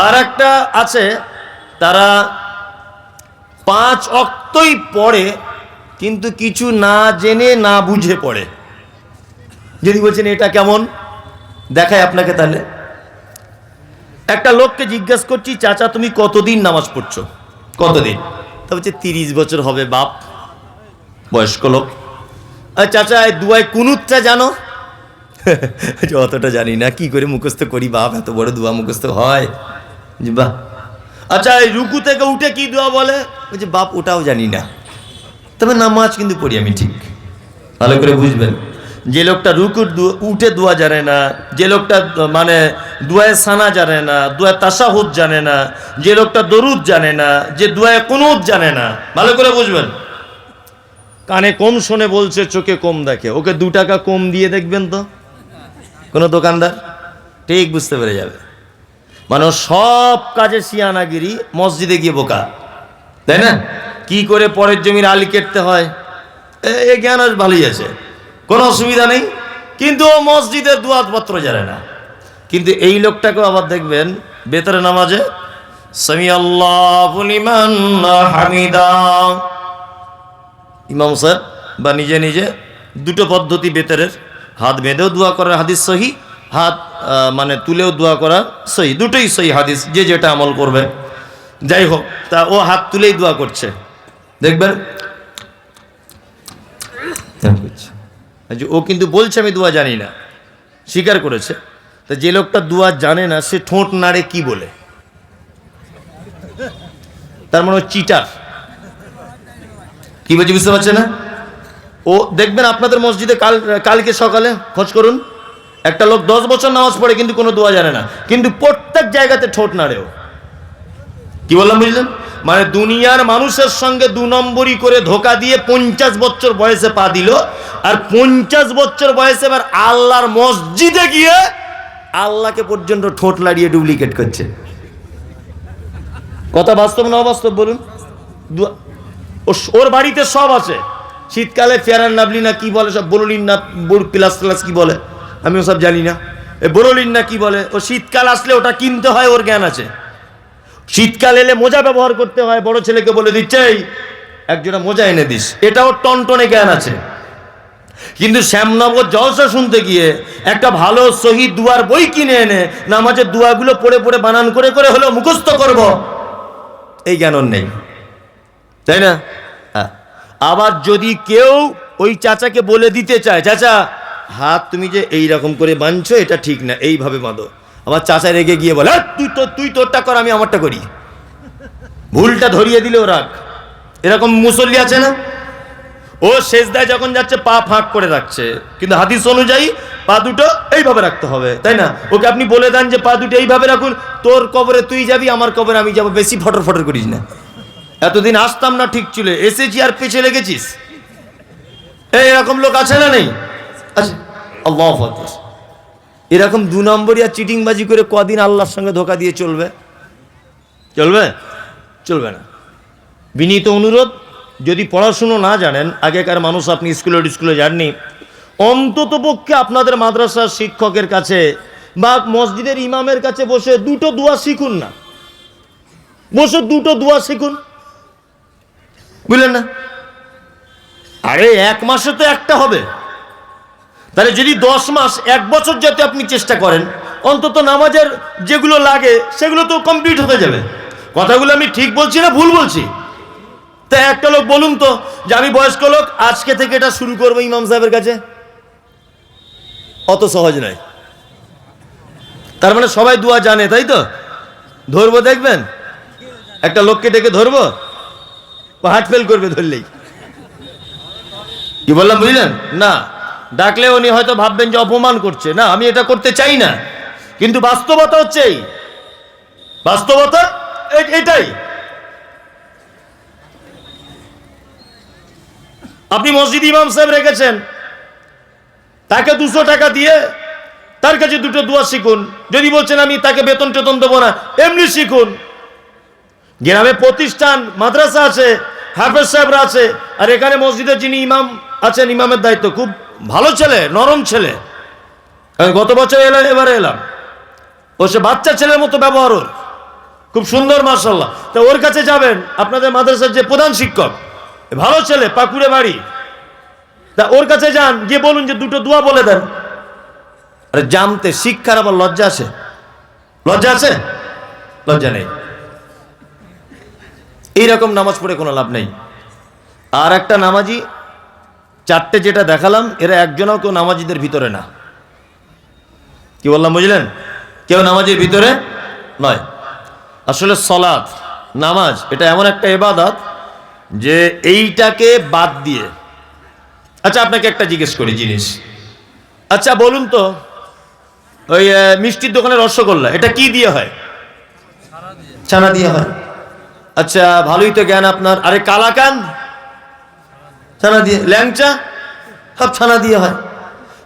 আর একটা আছে তারা 5 ওয়াক্তই পড়ে, কিন্তু কিছু না জেনে না বুঝে পড়ে। যদি বলছেন এটা কেমন, দেখায় আপনাকে। তাহলে একটা লোককে জিজ্ঞাসা করছি, চাচা তুমি কতদিন নামাজ পড়ছো? কতদিন? তা বলছে 30 বছর হবে বাপ, বয়স্ক লোক। চাচা এই দুয়ায় কুনুতটা জানো? অতটা জানি না, কি করে মুখস্থ করি বাপ, এত বড় দোয়া মুখস্থ হয়? বাহ। আচ্ছা এই রুকু থেকে উঠে কি দোয়া বলে? বলছে বাপ ওটাও জানি না, তবে নামাজ কিন্তু পড়ি আমি ঠিক। ভালো করে বুঝবেন, যে লোকটা রুকুর উঠে দোয়া জানে না, যে লোকটা মানে দোয়ায় সানা জানে না, দোয়ায় তাশাহুদ জানে না, যে লোকটা দরুদ জানে না, যে দোয়ায় কুনুত জানে না, ভালো করে বুঝবেন। কানে কম শোনে বলছে, চোখে কম দেখে, ওকে 2 টাকা কম দিয়ে দেখবেন তো কোনো দোকানদার, ঠিক বুঝতে পেরে যাবে। মানে সব কাজে সিয়ানাগিরি, মসজিদে গিয়ে বোকা, তাই না? কি করে পরের জমির আলি কেটতে হয় এই জ্ঞান আজ ভালোই আছে, কোনো অসুবিধা নেই, কিন্তু ও মসজিদের দুয়াতপত্র জানে না। কিন্তু এই লোকটাকেও আবার দেখবেন বেতরে নামাজে সামি আল্লাহু লিমান হামিদা, ইমাম সাহেব বা নিজে নিজে 2টো পদ্ধতি বেতরের, হাত বেঁধেও দোয়া করার হাদিস সহি, হাত মানে তুলেও দোয়া করার সহি, দুটোই সহি হাদিস, যে যেটা আমল করবে। যাই হোক, তা ও হাত তুলেই দোয়া করছে, দেখবেন ও কিন্তু বলছে আমি দোয়া জানি না, স্বীকার করেছে। তা যে লোকটা দোয়া জানে না সে ঠোঁট নাড়ে কি বলে? তার মানে চিটার। কি বলছি বুঝতে পারছে না? ও দেখবেন আপনাদের মসজিদে কালকে সকালে খোঁজ করুন, একটা লোক 10 বছর নামাজ পড়ে কিন্তু কোনো দোয়া জানে না, কিন্তু প্রত্যেক জায়গাতে ঠোঁট নাড়েও। কি বললাম বুঝলেন? মানে দুনিয়ার মানুষের সঙ্গে 2 নম্বরই করে ধোকা দিয়ে 50 বছর বয়সে পা দিল, আর 50 বছর বয়সে এবার আল্লাহর মসজিদে গিয়ে আল্লাহকে পর্যন্ত ঠোঁট লাড়িয়ে ডুপ্লিকেট করছে। কথা বাস্তব না অবাস্তব বলুন? ওর বাড়িতে সব আছে, শীতকালে ফেয়ার অ্যান্ড লাভলি না কি বলে, সব বরলিন না প্লাস প্লাস কি বলে আমি ওসব জানি না, বরলিন না কি বলে, ও শীতকাল আসলে ওটা কিনতে হয়, ওর জ্ঞান আছে। শীতকাল এলে মোজা ব্যবহার করতে হয়, বড় ছেলেকে বলে দিচ্ছে এই একজোড়া মোজা এনে দিস, এটাও টনটনে জ্ঞান আছে। কিন্তু শ্যামনগর জলসা শুনতে গিয়ে একটা ভালো সহি দুয়ার বই কিনে এনে নামাজের দুয়াগুলো পড়ে পড়ে বানান করে করে হলেও মুখস্থ করব, এই জ্ঞান ওর নেই, তাই না? আবার যদি কেউ ওই চাচাকে বলে দিতে চায়, চাচা হাত তুমি যে এই রকম করে বাঁধছো এটা ঠিক না, এইভাবে বাঁধো, আবার চাচা রেগে গিয়ে বলে তুই তোরটা কর আমি আমারটা করি, ভুলটা ধরিয়ে দিলে ও রাগ। এরকম মুসল্লি আছে না? ও সেজদায় যখন যাচ্ছে পা ফাঁক করে রাখছে, কিন্তু হাদিস অনুযায়ী পা দুটো এইভাবে রাখতে হবে, তাই না? ওকে আপনি বলে দেন যে পা দুটো এইভাবে রাখুন, তোর কবরে তুই যাবি, আমার কবরে আমি যাবো, বেশি ফটর ফটর করিস না। এতদিন আসতাম না ঠিক ছিল, এসেছি আর পেছে লেগেছিস, এরকম লোক আছে না নেই? আচ্ছা, আল্লাহু আকবার। এরকম 2 নম্বরই আর চিটিংবাজি করে কদিন আল্লাহর সঙ্গে ধোকা দিয়ে চলবে? চলবে? চলবে না। বিনীত অনুরোধ, যদি পড়াশুনো না জানেন, আগেকার মানুষ আপনি স্কুলে যাননি, অন্তত পক্ষে আপনাদের মাদ্রাসার শিক্ষকের কাছে বা মসজিদের ইমামের কাছে বসে 2টো দোয়া শিখুন না, বসে 2টো দোয়া শিখুন, বুঝলেন না? আরে 1 মাসে তো একটা হবে, তাহলে যদি 10 মাস 1 বছর যাতে আপনি চেষ্টা করেন, অন্তত নামাজের যেগুলো লাগে সেগুলো তো কমপ্লিট হতে যাবে। কথাগুলো আমি ঠিক বলছি না ভুল বলছি? তা একটা লোক বলুন তো যে আমি বয়স্ক লোক, আজকে থেকে এটা শুরু করবো ইমাম সাহেবের কাছে, অত সহজ নয়। তার মানে সবাই দোয়া জানে, তাই তো? ধরবো, দেখবেন একটা লোককে ডেকে ধরবো, হার্ট ফেল করবে ধরলেই। কি বললাম বুঝলেন? না, ডাকলে উনি হয়তো ভাববেন যে অপমান করছে, না আমি এটা করতে চাই না, কিন্তু বাস্তবতা হচ্ছে এই, বাস্তবতা এটাই। আপনি মসজিদ ইমাম সাহেব রেখেছেন, তাকে 200 টাকা দিয়ে তার কাছে 2টো দোয়া শিখুন। যদি বলছেন আমি তাকে বেতন টেতন দেবো না, এমনি শিখুন। গ্রামে প্রতিষ্ঠান মাদ্রাসা আছে, হাফেজ সাহেবরা আছে, আর এখানে মসজিদের যিনি ইমাম আছেন, ইমামের দায়িত্ব খুব ভালো ছেলে, নরম ছেলে। আমি গত বছর এবারে এলাম, ও সে বাচ্চা ছেলের মতো ব্যবহার, ওর খুব সুন্দর মাশাআল্লাহ। তা ওর কাছে যাবেন, আপনাদের মাদ্রাসার যে প্রধান শিক্ষক, ভালো ছেলে, পাকুড়ে বাড়ি, তা ওর কাছে যান, গিয়ে বলুন যে 2টো দোয়া বলে দেন। আরে জানতে শিক্ষার আবার লজ্জা আছে? লজ্জা আছে? লজ্জা নেই। এইরকম নামাজ পড়ে কোনো লাভ নেই। আর একটা নামাজি, 4টে যেটা দেখালাম, এরা একজনও কেউ নামাজিদের ভিতরে না। কি বললাম বুঝলেন? কেউ নামাজের ভিতরে নয়। আসলে সলাত, নামাজ, এটা এমন একটা ইবাদত যে এইটাকে বাদ দিয়ে, আচ্ছা আপনাকে একটা জিজ্ঞেস করি জিনিস, আচ্ছা বলুন তো, ওই মিষ্টির দোকানে রসগোল্লা, এটা কি দিয়ে হয়? ছানা দিয়ে হয়। আচ্ছা ভালোই তো জ্ঞান আপনার। আরে কালাকান ছানা দিয়ে, ল্যাংচা সব ছানা দিয়ে হয়।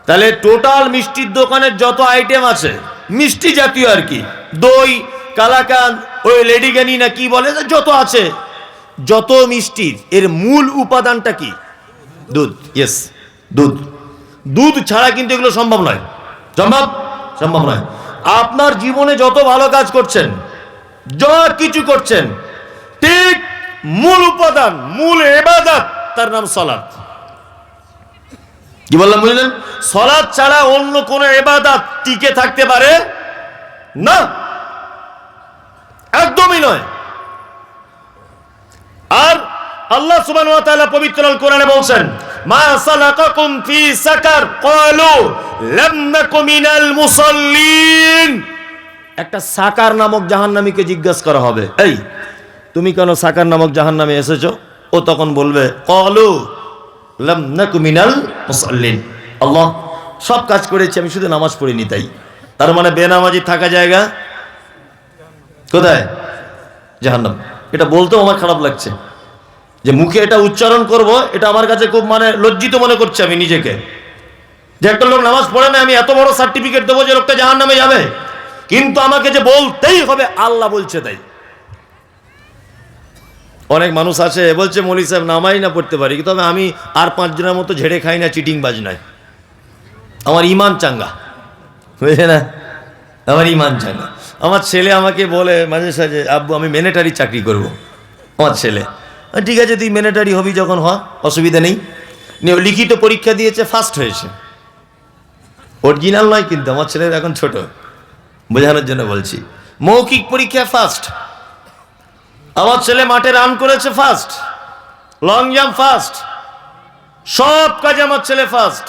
তাহলে টোটাল মিষ্টির দোকানের যত আইটেম আছে মিষ্টি জাতীয় আর কি, দই, কালাকান, ওই লেডিকেনি না কি বলে, যত আছে, যত মিষ্টির এর মূল উপাদানটা কি? দুধ। ইয়েস, দুধ। দুধ ছাড়া কিন্তু এগুলো সম্ভব নয়। সম্ভব নয়। আপনার জীবনে যত ভালো কাজ করছেন, যা কিছু করছেন, ঠিক মূল উপাদান, মূল ইবাদত, তার নাম সালাত। কি বললাম বুঝলেন? সালাত ছাড়া অন্য কোন ইবাদত টিকে থাকতে পারে না, একদমই নয়। আর আল্লাহ সুবহানাহু ওয়া তাআলা পবিত্র আল কোরআনে বলছেন, মা সালাকাকুম ফি সাকার ক্বালু লাম নাকু মিনাল মুসাল্লিন। একটা সাকার নামক জাহান্নামীকে জিজ্ঞাসা করা হবে, এই তুমি কেন সাকার নামক জাহান্নামে এসেছো? ও তখন বলবে, ক্বালু লাম নাকু মিনাল মুসাল্লিন, আল্লাহ সব কাজ করেছি, আমি শুধু নামাজ পড়িনি তাই। তার মানে বেনামাজি থাকা জায়গা কোথায়? জাহান্নাম। এটা বলতেও আমার খারাপ লাগছে যে মুখে এটা উচ্চারণ করব, এটা আমার কাছে খুব মানে লজ্জিত মনে করছে আমি নিজেকে, যে একটা লোক নামাজ পড়ে না, আমি এত বড় সার্টিফিকেট দেবো যে লোকটা জাহান্নামে যাবে, কিন্তু আমাকে যে বলতেই হবে আল্লাহ বলছে তাই। অনেক মানুষ আছে বলছে মৌলী সাহেব নামাই না পড়তে পারি, তবে আমি আর 5 জনের মতো ঝেড়ে খাই না, চিটিং বাজ নাই, আমার ইমান চাঙ্গা, বুঝলে না, আমার ইমান চাঙ্গা। আমার ছেলে আমাকে বলে মাঝে সাঝে, আব্বু আমি মিলিটারি চাকরি করব। আমার ছেলে, ঠিক আছে তুই মিলিটারি হবি যখন হ, অসুবিধা নেই। লিখিত পরীক্ষা দিয়েছে, ফার্স্ট হয়েছে, অরিজিনাল নয় কিন্তু, আমার ছেলের এখন ছোট, বোঝানোর জন্য বলছি। মৌখিক পরীক্ষা ফার্স্ট, আমার ছেলে মাঠে রান করেছে ফার্স্ট, লং জাম্প ফার্স্ট, সব কাজে আমার ছেলে ফার্স্ট।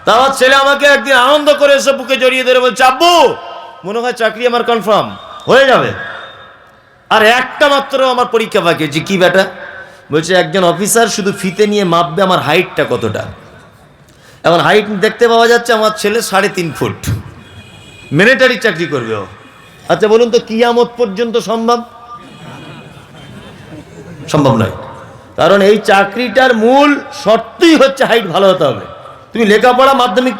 তা আমার ছেলে আমাকে একদিন আনন্দ করে এসে বুকে জড়িয়ে ধরে বলছে, আব্বু মনে হয় চাকরি আমার কনফার্ম হয়ে যাবে, আর একটা মাত্র আমার পরীক্ষা বাকি। যে কি বেটা? বলছে একজন অফিসার শুধু ফিতে নিয়ে মাপবে আমার হাইটটা কতটা। এখন হাইট দেখতে পাওয়া যাচ্ছে আমার ছেলে 3.5 ফুট, মিলিটারি চাকরি করবে ও। আচ্ছা বলুন তো কিয়ামত পর্যন্ত সম্ভব? সম্ভব নয়, কারণ এই চাকরিটার মূল শর্তই হচ্ছে হাইট ভালো হতে হবে। তুমি লেখাপড়া মাধ্যমিক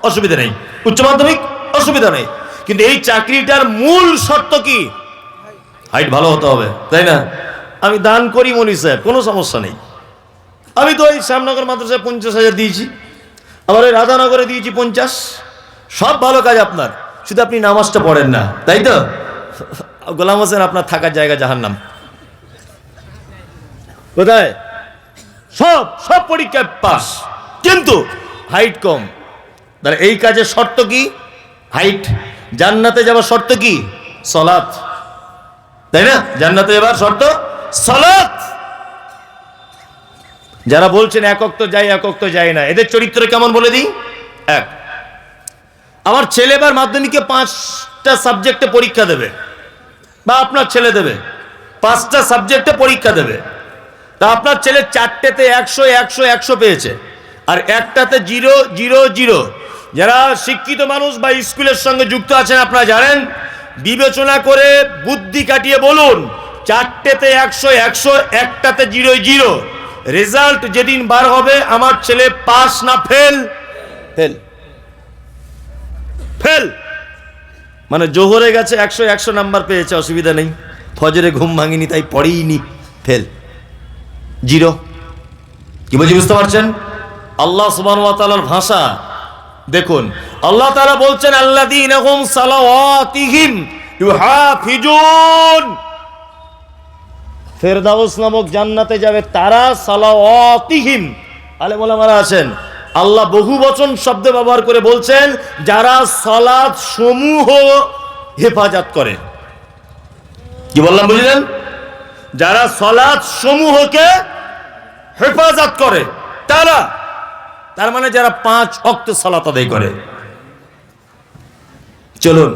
অসুবিধা নেই, উচ্চ মাধ্যমিক অসুবিধা নেই, কিন্তু এই চাকরিটার মূল শর্ত কি? হাইট ভালো হতে হবে, তাই না? আমি দান করি মৌলী সাহেব, কোনো সমস্যা নেই। আমি তো ওই শ্যামনগর মাদ্রাসায় 50,000 দিয়েছি, আবার ওই রাধানগরে দিয়েছি 50। সব ভালো কাজ আপনার, শুধু আপনি নামাজটা পড়েন না, তাই তো? গোলাম হোসেন আপনার থাকার জায়গা জাহান্নাম। কোথায়? সব সব পরীক্ষায় পাস, কিন্তু হাইট কম। তাহলে এই কাজের শর্ত কি? হাইট। জান্নাতে যাওয়ার শর্ত কি? সালাত, তাই না? জান্নাতে যাওয়ার শর্ত সালাত। যারা বলছেন একক তো যাই, একক তো যাই না, এদের চরিত্র কেমন বলে দিই। এক, আমার ছেলে এবার মাধ্যমিকে 5টা সাবজেক্টে পরীক্ষা দেবে, বা আপনার ছেলে দেবে 5টা সাবজেক্টে পরীক্ষা দেবে। তা আপনার ছেলে 4টেতে 100 100 100 পেয়েছে, আর একটাতে 0 0 0। যারা শিক্ষিত মানুষ বা স্কুলের সঙ্গে যুক্ত আছেন আপনারা জানেন, বিবেচনা করে বুদ্ধি কাটিয়ে বলুন, 4টেতে 100 100, একটাতে 0 0, রেজাল্ট যেদিন বার হবে আমার ছেলে পাস না ফেল? ফেল। ফেল মানে জোহরে গেছে 100 100 নাম্বার পেয়েছে, অসুবিধা নেই, ফজরে ঘুম ভাঙিনি তাই পড়েইনি, ফেল, 0। কি বলছি বুঝতে পারছেন? আল্লাহ সুবহানাহু ওয়া তাআলার ভাষা দেখুন, আল্লাহ তাআলা বলছেন আল্লাযীনা হুম সালাওয়াতিহিম ইউহাফিজুন। ফেরদাউস নামক জান্নাতে যাবে তারা, সালাওয়াতিহিম। আলেম ওলামারা আছেন, আল্লাহ বহুবচন শব্দ ব্যবহার করে বলছেন যারা সালাত সমূহ হেফাজত করে। কি বললাম বুঝলেন? যারা সালাত সমূহকে হেফাজত করে তারা, তার মানে যারা 5 ওয়াক্ত সালাত আদায় করে। চলুন,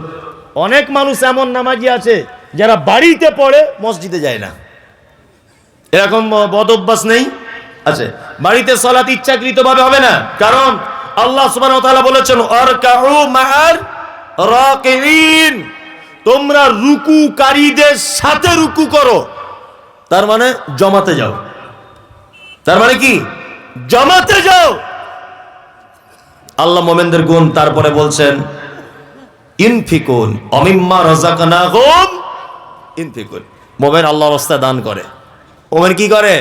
অনেক মানুষ এমন নামাজি আছে যারা বাড়িতে পড়ে, মসজিদে যায় না, এরকম বদ অভ্যাস নেই? আছে। বাড়িতে সালাত ইচ্ছাকৃতভাবে হবে না, কারণ আল্লাহ সুবহানাহু ওয়া তাআলা বলেছেন আরকাউ মা'আর রাকিঈন, তোমরা রুকুকারীদের সাথে রুকু করো। তার মানে জমাতে যাও, তার মানে কি? জমাতে যাও। আল্লাহ মোমেনদের গুণ তারপরে বলছেন ইনফিকুন অমিম্মা রাযাকনাহুম ইনফিকুন। মোমেন আল্লাহর রাস্তায় দান করে। মোমেন কি করে?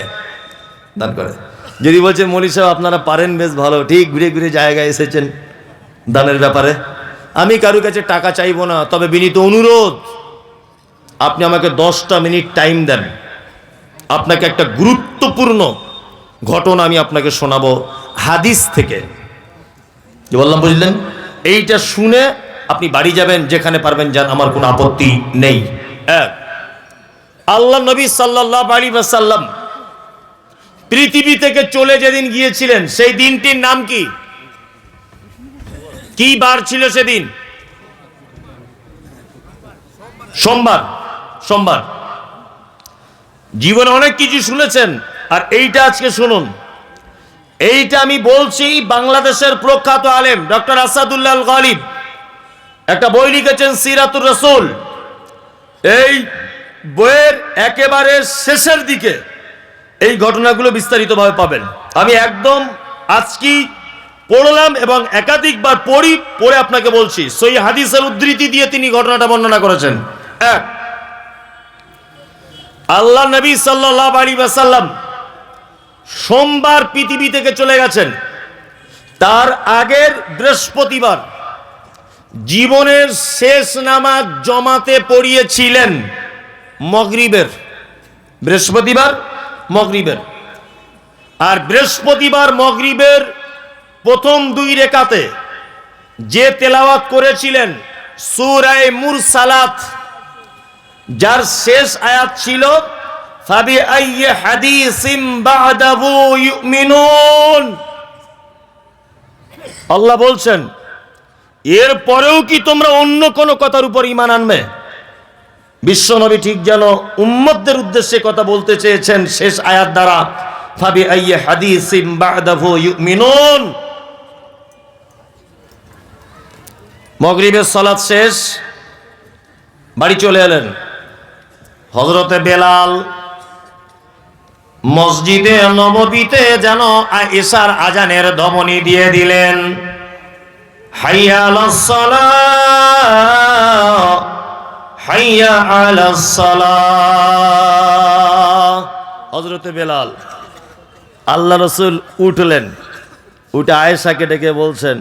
দান করে। যদি বলছে মৌলী সাহেব আপনারা পারেন বেশ ভালো, ঠিক ঘুরে ঘুরে জায়গায় এসেছেন দানের ব্যাপারে, আমি কারো কাছে টাকা চাইবো না, তবে বিনীত অনুরোধ আপনি আমাকে 10টা মিনিট টাইম দেন, আপনাকে একটা গুরুত্বপূর্ণ ঘটনা আমি আপনাকে শোনাবো হাদিস থেকে। কি বললাম বুঝলেন? এইটা শুনে আপনি বাড়ি যাবেন, যেখানে পারবেন যান, আমার কোনো আপত্তি নেই। আল্লাহ নবী সাল্লাল্লাহু আলাইহি ওয়াসাল্লাম পৃথিবী থেকে চলে যেদিন গিয়েছিলেন সেই দিনটির নাম কি? কি বার ছিল সেদিন? সোমবার। সোমবার। জীবনে অনেক কিছু শুনেছেন, আর এইটা আজকে শুনুন। এইটা আমি বলছি, বাংলাদেশের প্রখ্যাত আলেম ডক্টর আসাদুল্লাহ আল গালিব একটা বই লিখেছেন, সিরাতুর রাসূল। এই বইয়ের একেবারে শেষের দিকে এই ঘটনাগুলো বিস্তারিতভাবে পাবেন। আমি একদম আজকে পড়লাম এবং একাধিকবার পড়ে আপনাকে বলছি। সহিহ হাদিসের উদ্ধৃতি দিয়ে তিনি ঘটনাটা বর্ণনা করেছেন। এক, আল্লাহ নবী সাল্লাল্লাহু আলাইহি ওয়াসাল্লাম সোমবার পৃথিবী থেকে চলে গেছেন। তার আগের বৃহস্পতিবার জীবনের শেষ নামাজ জমাতে পড়িয়েছিলেন মাগরিবের। বৃহস্পতিবার মাগরিবের। আর বৃহস্পতিবার মাগরিবের প্রথম 2 রাকাতে যে তেলাওয়াত করেছিলেন সূরা মুরসালাত, যার শেষ আয়াত ছিল ফাবি আইয়ি হাদিসিম বাদাহু ইউমিনুন। আল্লাহ বলছেন, এর পরেও কি তোমরা অন্য কোন কথার উপর ঈমান আনবে? বিশ্বনবী ঠিক যেন উম্মতদের উদ্দেশ্যে কথা বলতে চেয়েছেন শেষ আয়াত দ্বারা, ফাবি আইয়ি হাদিসিম বাদাহু ইউমিনুন। মাগরিবের সালাত শেষ, বাড়ি চলে এলেন। হযরতে বেলাল মসজিদে নববীতে যেন আয়েশার আজানের ধ্বনি দিয়ে দিলেন, হাইয়া আলাস সালাহ, হাইয়া আলাস সালাহ। হযরতে বেলাল, আল্লাহ রাসূল উঠলেন, উঠে আয়েশাকে ডেকে বলছেন,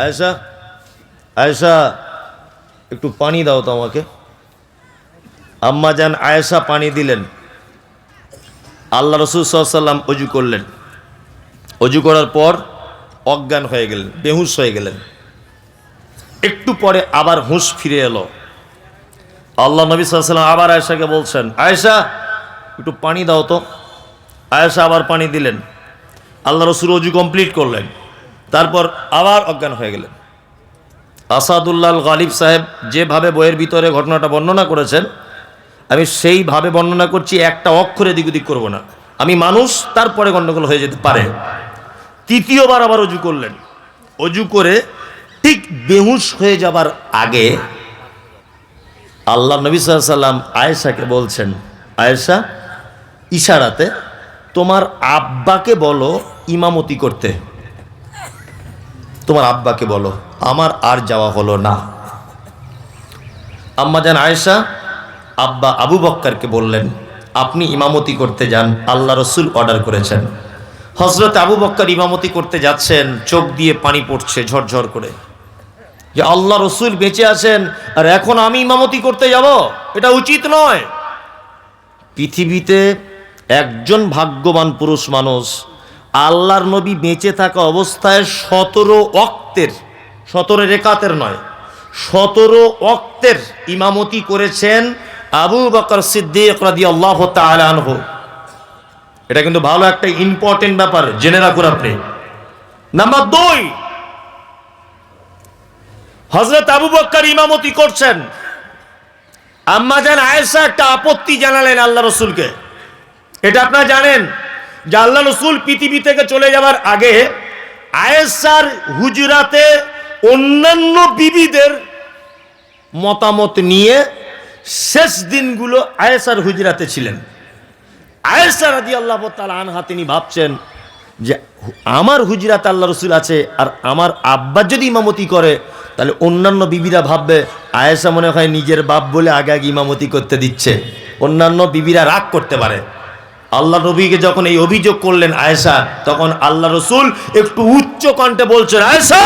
আয়েশা, আয়েশা একটু পানি দাও তো আমাকে। আম্মা জান আয়েশা পানি দিলেন। আল্লাহ রাসূল সাল্লাল্লাহু আলাইহি ওয়াসাল্লাম ওযু করলেন। ওযু করার পর অজ্ঞান হয়ে গেলেন, বেহুশ হয়ে গেলেন। একটু পরে আবার হুঁশ ফিরে এলো। আল্লাহ নবী সাল্লাল্লাহু আলাইহি ওয়াসাল্লাম আবার আয়েশাকে বলছেন, আয়েশা একটু পানি দাও তো। আয়েশা আবার পানি দিলেন। আল্লাহ রাসূল ওযু কমপ্লিট করলেন, তারপর আবার অজ্ঞান হয়ে গেলেন। আসাদুল্লাহ আল গালিব সাহেব যেভাবে বইয়ের ভিতরে ঘটনাটা বর্ণনা করেছেন, আমি সেইভাবে বর্ণনা করছি, একটা অক্ষরে এদিক ওদিক করবো না। আমি মানুষ, তারপরে গন্ডগোল হয়ে যেতে পারে। তৃতীয়বার আবার অজু করলেন। অজু করে ঠিক বেহুশ হয়ে যাবার আগে আল্লাহ নবী সাল্লাল্লাহু আলাইহি ওয়াসাল্লাম আয়েশাকে বলছেন, আয়েশা ইশারাতে তোমার আব্বাকে বলো ইমামতি করতে। তোমার আব্বাকে বলো, আমার আর যাওয়া হলো না। আম্মা জান আয়েশা আব্বা আবু বক্করকে বললেন, আপনি ইমামতি করতে যান, আল্লাহ রসুল অর্ডার করেছেন। হযরত আবু বক্কর ইমামতি করতে যাচ্ছেন, চোখ দিয়ে পানি পড়ছে ঝরঝর করে, যে আল্লাহ রসুল বেঁচে আছেন আর এখন আমি ইমামতি করতে যাব, এটা উচিত নয়। পৃথিবীতে একজন ভাগ্যবান পুরুষ মানুষ আল্লাহর নবী বেঁচে থাকা অবস্থায় 17 ওয়াক্তের, 17 রাকাতের নয়, 17 ওয়াক্তের ইমামতি করেছেন আবু বকর সিদ্দিক রাদিয়াল্লাহু তাআলা আনহু। এটা কিন্তু ভালো একটা ইম্পর্টেন্ট ব্যাপার, জেনে রাখুন আপনি। নাম্বার 2, হযরত আবু বকর ইমামতি করছেন। আম্মা জান আয়েশা একটা আপত্তি জানালেন আল্লাহ রসুলকে। এটা আপনারা জানেন যে আল্লাহ রসুল পৃথিবী থেকে চলে যাওয়ার আগে আয়েশার হুজরাতে অন্যান্য বিবিদের মতামত নিয়ে শেষ দিনগুলো আয়েশার হুজরাতে ছিলেন। আয়েশা রাদিয়াল্লাহু তাআলা আনহা তিনি ভাবছেন যে আমার হুজরাতে আল্লাহ রসুল আছে, আর আমার আব্বা যদি ইমামতি করে তাহলে অন্যান্য বিবিরা ভাববে আয়েশা মনে হয় নিজের বাপ বলে আগে আগে ইমামতি করতে দিচ্ছে, অন্যান্য বিবিরা রাগ করতে পারে। আল্লাহ নবীকে যখন এই অভিযোগ করলেন আয়েশা, তখন আল্লাহ রসুল একটু উচ্চ কণ্ঠে বলছেন, আয়েশা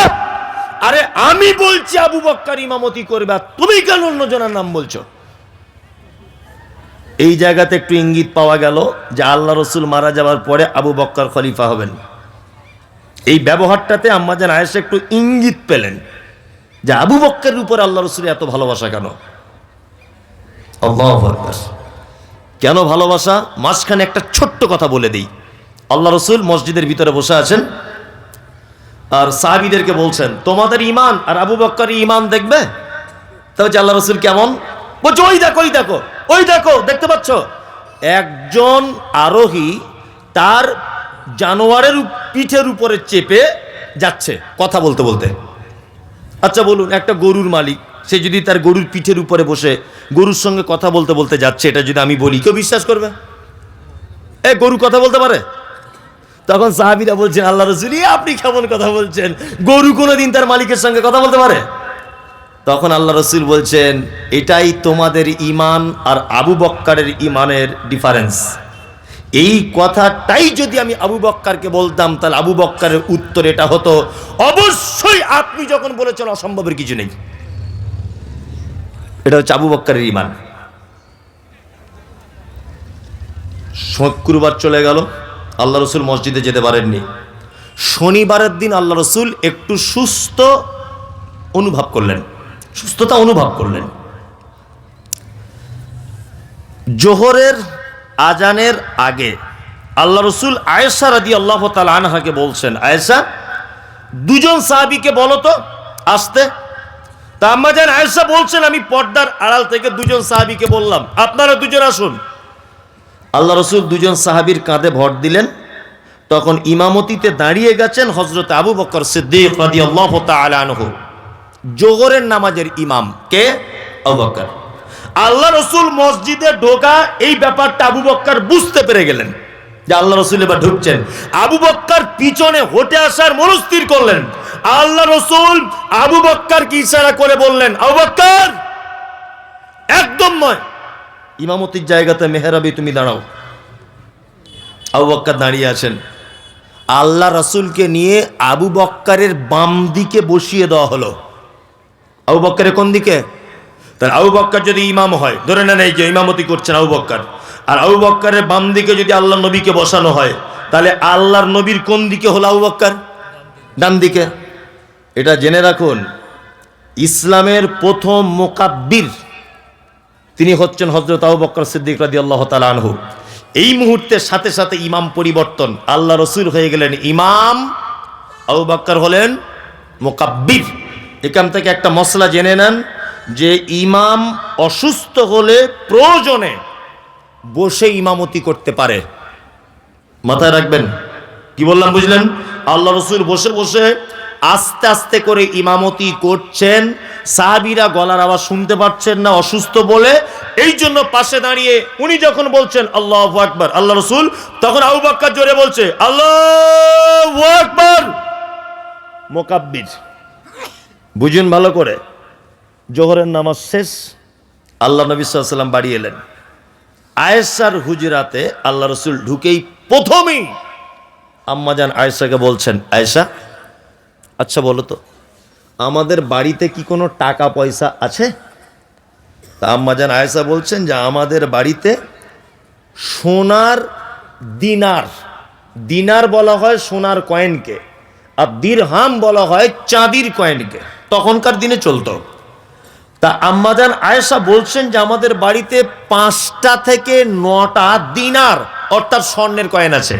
আরে আমি বলছি আবু বকর ইমামতি করবে, তুমি কেন অন্যজনের নাম বলছো? এই জায়গাতে একটু ইঙ্গিত পাওয়া গেল যে আল্লাহ রসুল মারা যাওয়ার পরে আবু বকর খলিফা হবেন। এই ব্যবহারটাতে আম্মা জান আয়েশা একটু ইঙ্গিত পেলেন যে আবু বকরের উপর আল্লাহ রসুলের এত ভালোবাসা কেন। আল্লাহু আকবার। কেন ভালোবাসা? মাঝখানে একটা ছোট্ট কথা বলে দিই। আল্লাহ রসুল মসজিদের ভিতরে বসে আছেন আর সাহাবীদেরকে বলছেন, তোমাদের ঈমান আর আবু বকরের ঈমান দেখবে? তা হচ্ছে আল্লাহ রসুল কেমন? বলছে ওই দেখো, ওই দেখো, ওই দেখো, দেখতে পাচ্ছ একজন আরোহী তার জানোয়ারের পিঠের উপরে চেপে যাচ্ছে কথা বলতে বলতে। আচ্ছা বলুন, একটা গরুর মালিক সে যদি তার গরুর পিঠের উপরে বসে গরুর সঙ্গে কথা বলতে বলতে যাচ্ছে, এটা যদি আমি বলি কেউ বিশ্বাস করবে? গরু কথা বলতে পারে? তখন সাহাবীরা বলছেন, আল্লাহ রাসূল আপনি কেমন কথা বলছেন, গরু কোনোদিন তার মালিকের সঙ্গে কথা বলতে পারে? তখন আল্লাহ রাসূল বলছেন, এটাই তোমাদের ঈমান আর আবু বকরের ঈমানের ডিফারেন্স। এই কথাটাই যদি আমি আবু বকরকে বলতাম তাহলে আবু বকরের উত্তর এটা হতো, অবশ্যই আপনি যখন বলেছেন অসম্ভবের কিছু নেই। এটা হচ্ছে আবু বকরের ঈমান। শুক্রবার চলে গেল, আল্লাহ রসুল মসজিদে যেতে পারেননি। শনিবারের দিন আল্লাহ রসুল একটু সুস্থতা অনুভব করলেন। জোহরের আজানের আগে আল্লাহ রসুল আয়েশা রাদিয়াল্লাহু তাআলা আনহাকে বলছেন, আয়েশা দুজন সাহাবীকে বলো তো আসতে। তা আম্মা জান আয়েশা বলছেন, আমি পর্দার আড়াল থেকে দুজন সাহাবীকে বললাম, আপনারা দুজন আসুন। আল্লাহ রসুল দুজন সাহাবীর কাঁধে ভর দিলেন। তখন ইমামতিতে দাঁড়িয়ে গেছেন হযরত আবু বকর সিদ্দিক রাদিয়াল্লাহু তাআলা আনহু, জোহরের নামাজের ইমাম। কে? আবু বকর। আল্লাহ রসুল মসজিদে ঢোকা এই ব্যাপারটা আবু বকর বুঝতে পেরে গেলেন যে আল্লাহ রসুল এবার ঢুকছেন। আবু বকর পিছনে হটে আসার মনস্থির করলেন। আল্লাহ রসুল আবু বকরকে ইশারা করে বললেন, আবু বকর একদম নয়, ইমামতির জায়গাতে মেহরাবি তুমি দাঁড়াও। আবু বকর দাঁড়িয়ে আছেন। আল্লাহ রসুলকে নিয়ে আবু বকরের বাম দিকে বসিয়ে দেওয়া হলো। আবু বকরের কোন দিকে? তাহলে আবু বকর যদি ইমাম হয়, ধরে নেন এই যে ইমামতি করছেন আবু বকর, আর আবু বকরের বাম দিকে যদি আল্লাহ নবীকে বসানো হয়, তাহলে আল্লাহর নবীর কোন দিকে হলো আবু বকর? ডান দিকে। এটা জেনে রাখুন, ইসলামের প্রথম মুকাব্বির তিনি হচ্ছেন হযরত আবু বকর সিদ্দিক রাদিয়াল্লাহু তাআলা আনহু। এই মুহূর্তের সাথে সাথে ইমাম পরিবর্তন, আল্লাহ রসুল হয়ে গেলেন ইমাম, আবু বকর হলেন মুকাব্বির। এখান থেকে একটা মসলা জেনে নেন যে ইমাম অসুস্থ হলে প্রয়োজনে বসে ইমামতি করতে পারে। মাথায় রাখবেন, কি বললাম বুঝলেন? আল্লাহ রসুল বসে বসে আস্তে আস্তে করে ইমামতি করছেন, সাহাবীরা গলার আওয়াজ শুনতে পাচ্ছেন না অসুস্থ বলে, এই জন্য পাশে দাঁড়িয়ে উনি যখন বলছেন আল্লাহু আকবার আল্লাহ রসুল, তখন আবু বকর জোরে বলছে আল্লাহু আকবার। মুকাব্বির। বুঝুন ভালো করে। জোহরের নামাজ শেষ, আল্লাহ নবী সাল্লাল্লাহু আলাইহি ওয়াসাল্লাম বাড়ি এলেন। আয়েশার হুজরাতে আল্লাহ রসুল ঢুকেই প্রথমেই আম্মাজান আয়েশাকে বলছেন, আয়েশা আচ্ছা বলো তো আমাদের বাড়িতে কি কোনো টাকা পয়সা আছে? তা আম্মাজান আয়েশা বলছেন যে আমাদের বাড়িতে সোনার দিনার, দিনার বলা হয় সোনার কয়েনকে, আর দিরহাম বলা হয় চাঁদির কয়েনকে, তখনকার দিনে চলতো। তা আম্মাজান আয়েশা বলছেন যে আমাদের বাড়িতে 5টা থেকে 9টা দিনার অর্থাৎ স্বর্ণের কয়েন আছে।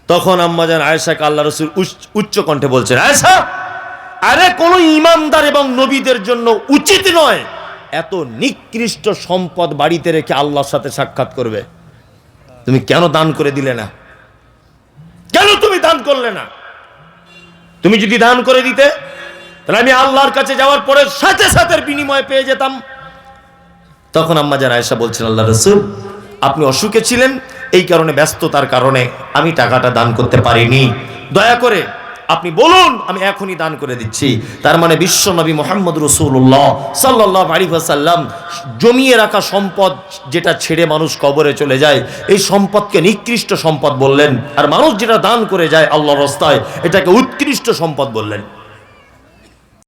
তখন আম্মাজান আয়েশাকে আল্লাহ রসুল উচ্চ কণ্ঠে বলছেন, আয়েশা আরে কোন ইমানদার এবং নবীদের জন্য উচিত নয় এত নিকৃষ্ট সম্পদ বাড়িতে রেখে আল্লাহর সাথে সাক্ষাৎ করবে। তুমি কেন দান করে দিলে না? কেন তুমি দান করলে না? তুমি যদি দান করে দিতে তাহলে আমি আল্লাহর কাছে যাওয়ার পরে সাথে সাথে বিনিময় পেয়ে যেতাম। তখন আম্মাজান আয়েশা বলছেন, আল্লাহ রাসূল আপনি অসুখে ছিলেন, এই কারণে ব্যস্ততার কারণে আমি টাকাটা দান করতে পারিনি, দয়া করে আপনি বলুন আমি এখনই দান করে দিচ্ছি। তার মানে বিশ্ব নবী মুহাম্মদ রাসূলুল্লাহ সাল্লাল্লাহু আলাইহি ওয়াসাল্লাম জমিয়ে রাখা সম্পদ যেটা ছেড়ে মানুষ কবরে চলে যায়, এই সম্পদকে নিকৃষ্ট সম্পদ বললেন, আর মানুষ যেটা দান করে যায় আল্লাহর রাস্তায় এটাকে উৎকৃষ্ট সম্পদ বললেন।